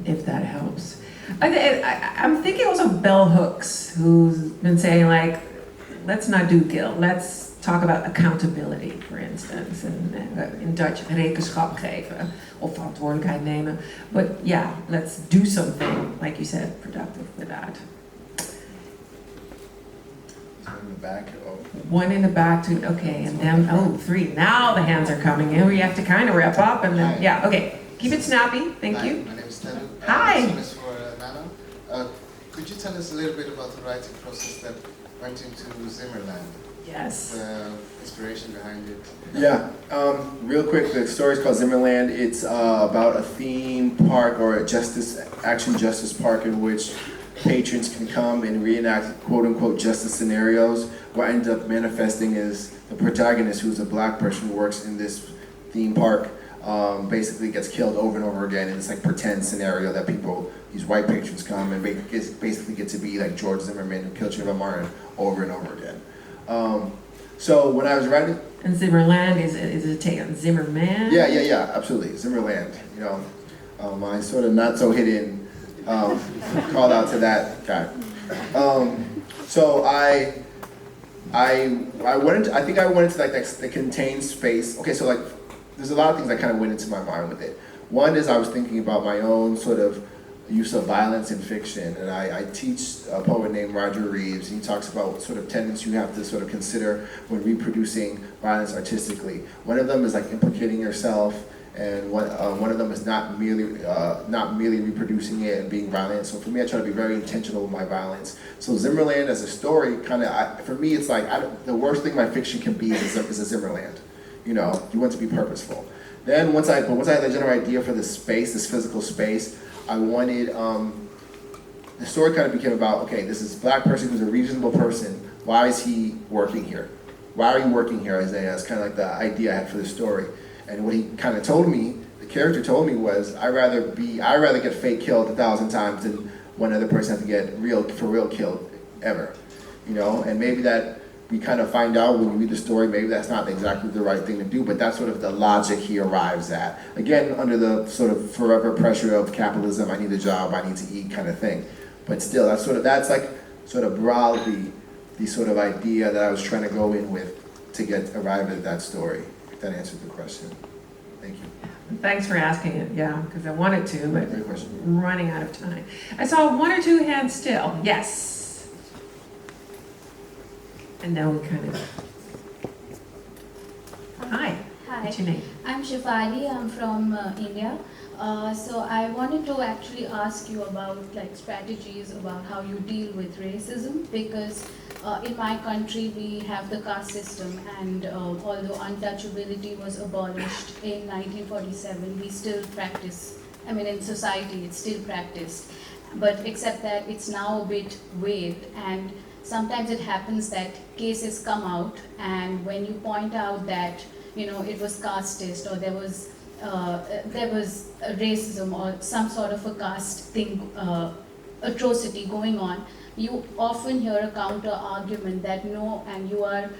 D: If that helps. I'm thinking also of Bell Hooks, who's been saying, like, let's not do guilt, let's talk about accountability, for instance. And in Dutch, rekenschap geven, of verantwoordelijkheid nemen. But yeah, let's do something, like you said, productive with that.
C: One in the back.
D: One in the back, too. Okay, and then, 3. Now the hands are coming in. We have to kind of wrap up, and then, yeah, okay. Keep it snappy. Thank you.
I: My name is Telu.
D: Hi.
I: This is for Nano. Could you tell us a little bit about the writing process that went into Zimmerland?
D: Yes.
I: The inspiration behind it?
C: Yeah, real quick, the story is called Zimmerland. It's about a theme park, or a justice park, in which patrons can come and reenact quote-unquote justice scenarios. What ends up manifesting is the protagonist, who's a black person who works in this theme park, basically gets killed over and over again in this like pretend scenario that these white patrons come and basically get to be like George Zimmerman, who killed Trayvon Martin, over and over again. So when I was writing,
D: and Zimmerland is a take on Zimmerman.
C: Yeah, absolutely, Zimmerland. I sort of not so hidden called out to that guy. So I think I went into like the contained space. Okay, so like there's a lot of things that kind of went into my mind with it. One is I was thinking about my own sort of use of violence in fiction, and I teach a poet named Roger Reeves, and he talks about what sort of tenets you have to sort of consider when reproducing violence artistically. One of them is like implicating yourself, and one of them is not merely reproducing it and being violent. So for me, I try to be very intentional with my violence. So Zimmerland as a story, kind of, for me, it's like the worst thing my fiction can be is a Zimmerland. You know, you want to be purposeful. Then once I had the general idea for this space, this physical space, I wanted, the story kind of became about, okay, this is a black person who's a reasonable person. Why is he working here? Why are you working here, Isaiah? It's kind of like the idea I had for the story. And what he kind of told me, the character told me was, I'd rather get fake killed 1,000 times than one other person have to get for real killed ever. You know, and maybe that we kind of find out when we read the story, maybe that's not exactly the right thing to do, but that's sort of the logic he arrives at. Again, under the sort of forever pressure of capitalism, I need a job, I need to eat kind of thing. But still, that's like sort of broadly the sort of idea that I was trying to go in with to arrive at that story. If that answered the question. Thank you.
D: Thanks for asking it, yeah, because I wanted to, but
C: Great question.
D: running out of time. I saw one or two hands still. Yes. And now we kind of... Hi.
J: Hi,
D: What's your name?
J: I'm Shifali. I'm from India. So I wanted to actually ask you about like strategies about how you deal with racism, because in my country we have the caste system, and although untouchability was abolished in 1947, we still practice, I mean in society it's still practiced, but except that it's now a bit waived, and sometimes it happens that cases come out, and when you point out that, you know, it was casteist, or there was racism or some sort of a caste thing, atrocity going on, you often hear a counter argument that no, and you are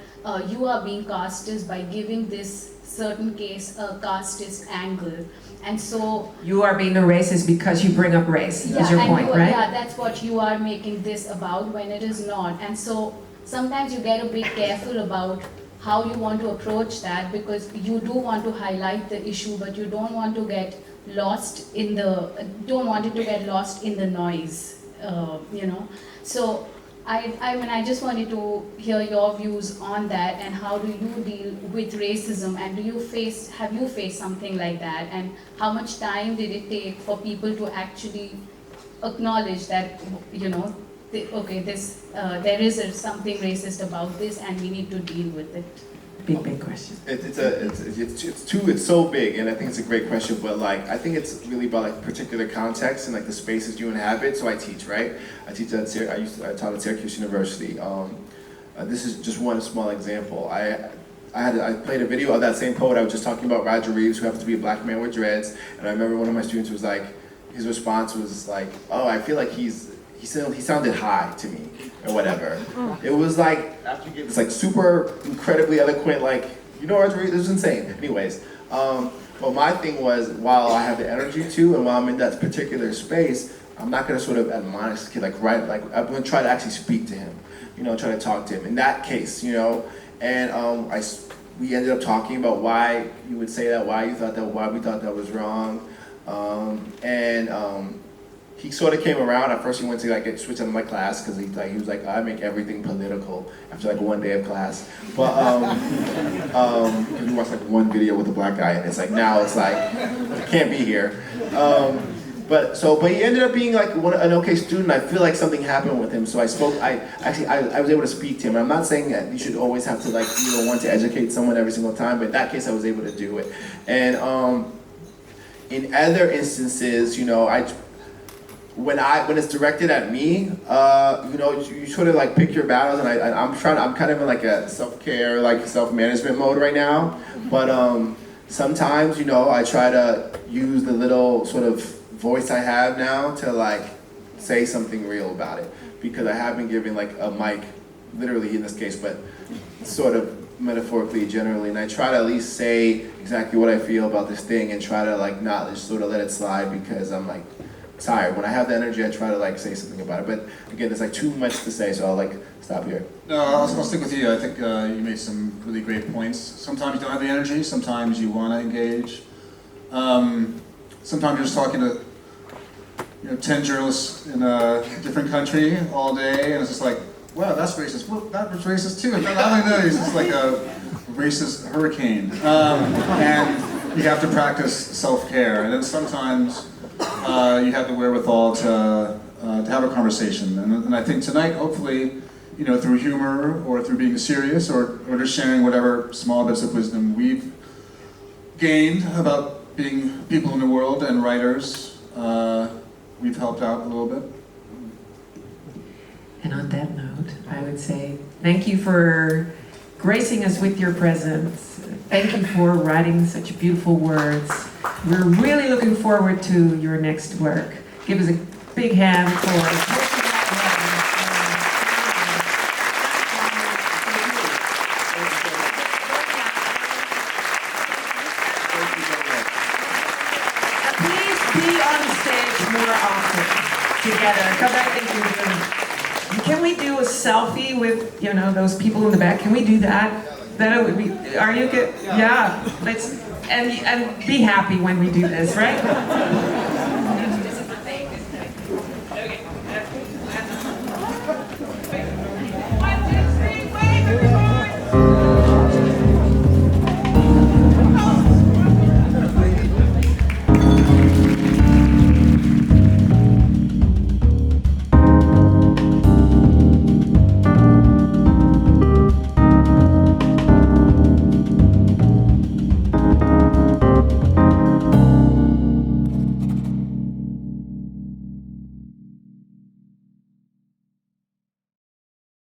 J: being casteist by giving this certain case a casteist angle. And so
D: You are being a racist because you bring up race, is your point, right?
J: Yeah, that's what you are making this about when it is not. And so sometimes you get a bit careful about how you want to approach that, because you do want to highlight the issue, but you don't want to get lost in the noise, you know. So I just wanted to hear your views on that, and how do you deal with racism, and have you faced something like that, and how much time did it take for people to actually acknowledge that, you know, there is something racist about this and we need to deal with it?
D: Big question.
C: It's so big, and I think it's a great question, but like I think it's really about like particular context and like the spaces you inhabit. So I teach, right? I taught at Syracuse University. This is just one small example. I played a video of that same poet I was just talking about, Roger Reeves, who happens to be a black man with dreads, and I remember one of my students was like, his response was like, "Oh, I feel like he sounded high to me," or whatever. It was like, after you get this like super incredibly eloquent, like, you know, Roger Reeves, this is insane. Anyways, but my thing was, while I have the energy to, and while I'm in that particular space, I'm not gonna sort of admonish the kid, I'm gonna try to actually speak to him, you know, try to talk to him. In that case, you know, and we ended up talking about why you would say that, why we thought that was wrong, he sort of came around. At first he went to like get switched out of my class because he was like, I make everything political after like one day of class. But we watched like one video with a black guy, and it's like now it's like I can't be here. But he ended up being like an okay student. I feel like something happened with him. So I spoke. I was able to speak to him. I'm not saying that you should always have to like want to educate someone every single time, but in that case I was able to do it. And in other instances, you know, when it's directed at me, you know, you sort of like pick your battles, and I'm kind of in like a self-care, like self-management mode right now. But sometimes, you know, I try to use the little sort of voice I have now to like say something real about it, because I have been given like a mic, literally in this case, but sort of metaphorically, generally, and I try to at least say exactly what I feel about this thing, and try to like not just sort of let it slide, because I'm like tired. When I have the energy, I try to like say something about it. But again, there's like too much to say, so I'll like stop here.
B: No, I'll stick with you. I think you made some really great points. Sometimes you don't have the energy. Sometimes you want to engage. Sometimes you're just talking to 10 journalists in a different country all day, and it's just like, wow, that's racist. Well, that was racist too. And not only that, it's just like a racist hurricane. And you have to practice self-care. And then sometimes you have the wherewithal to have a conversation. And I think tonight, hopefully, through humor or through being serious or just sharing whatever small bits of wisdom we've gained about being people in the world and writers, we've helped out a little bit.
D: And on that note, I would say thank you for gracing us with your presence. Thank you for writing such beautiful words. We're really looking forward to your next work. Give us a big hand for together, because I think we're doing. Can we do a selfie with those people in the back? Can we do that? That would be. Are you good? Yeah. Let's and be happy when we do this, right?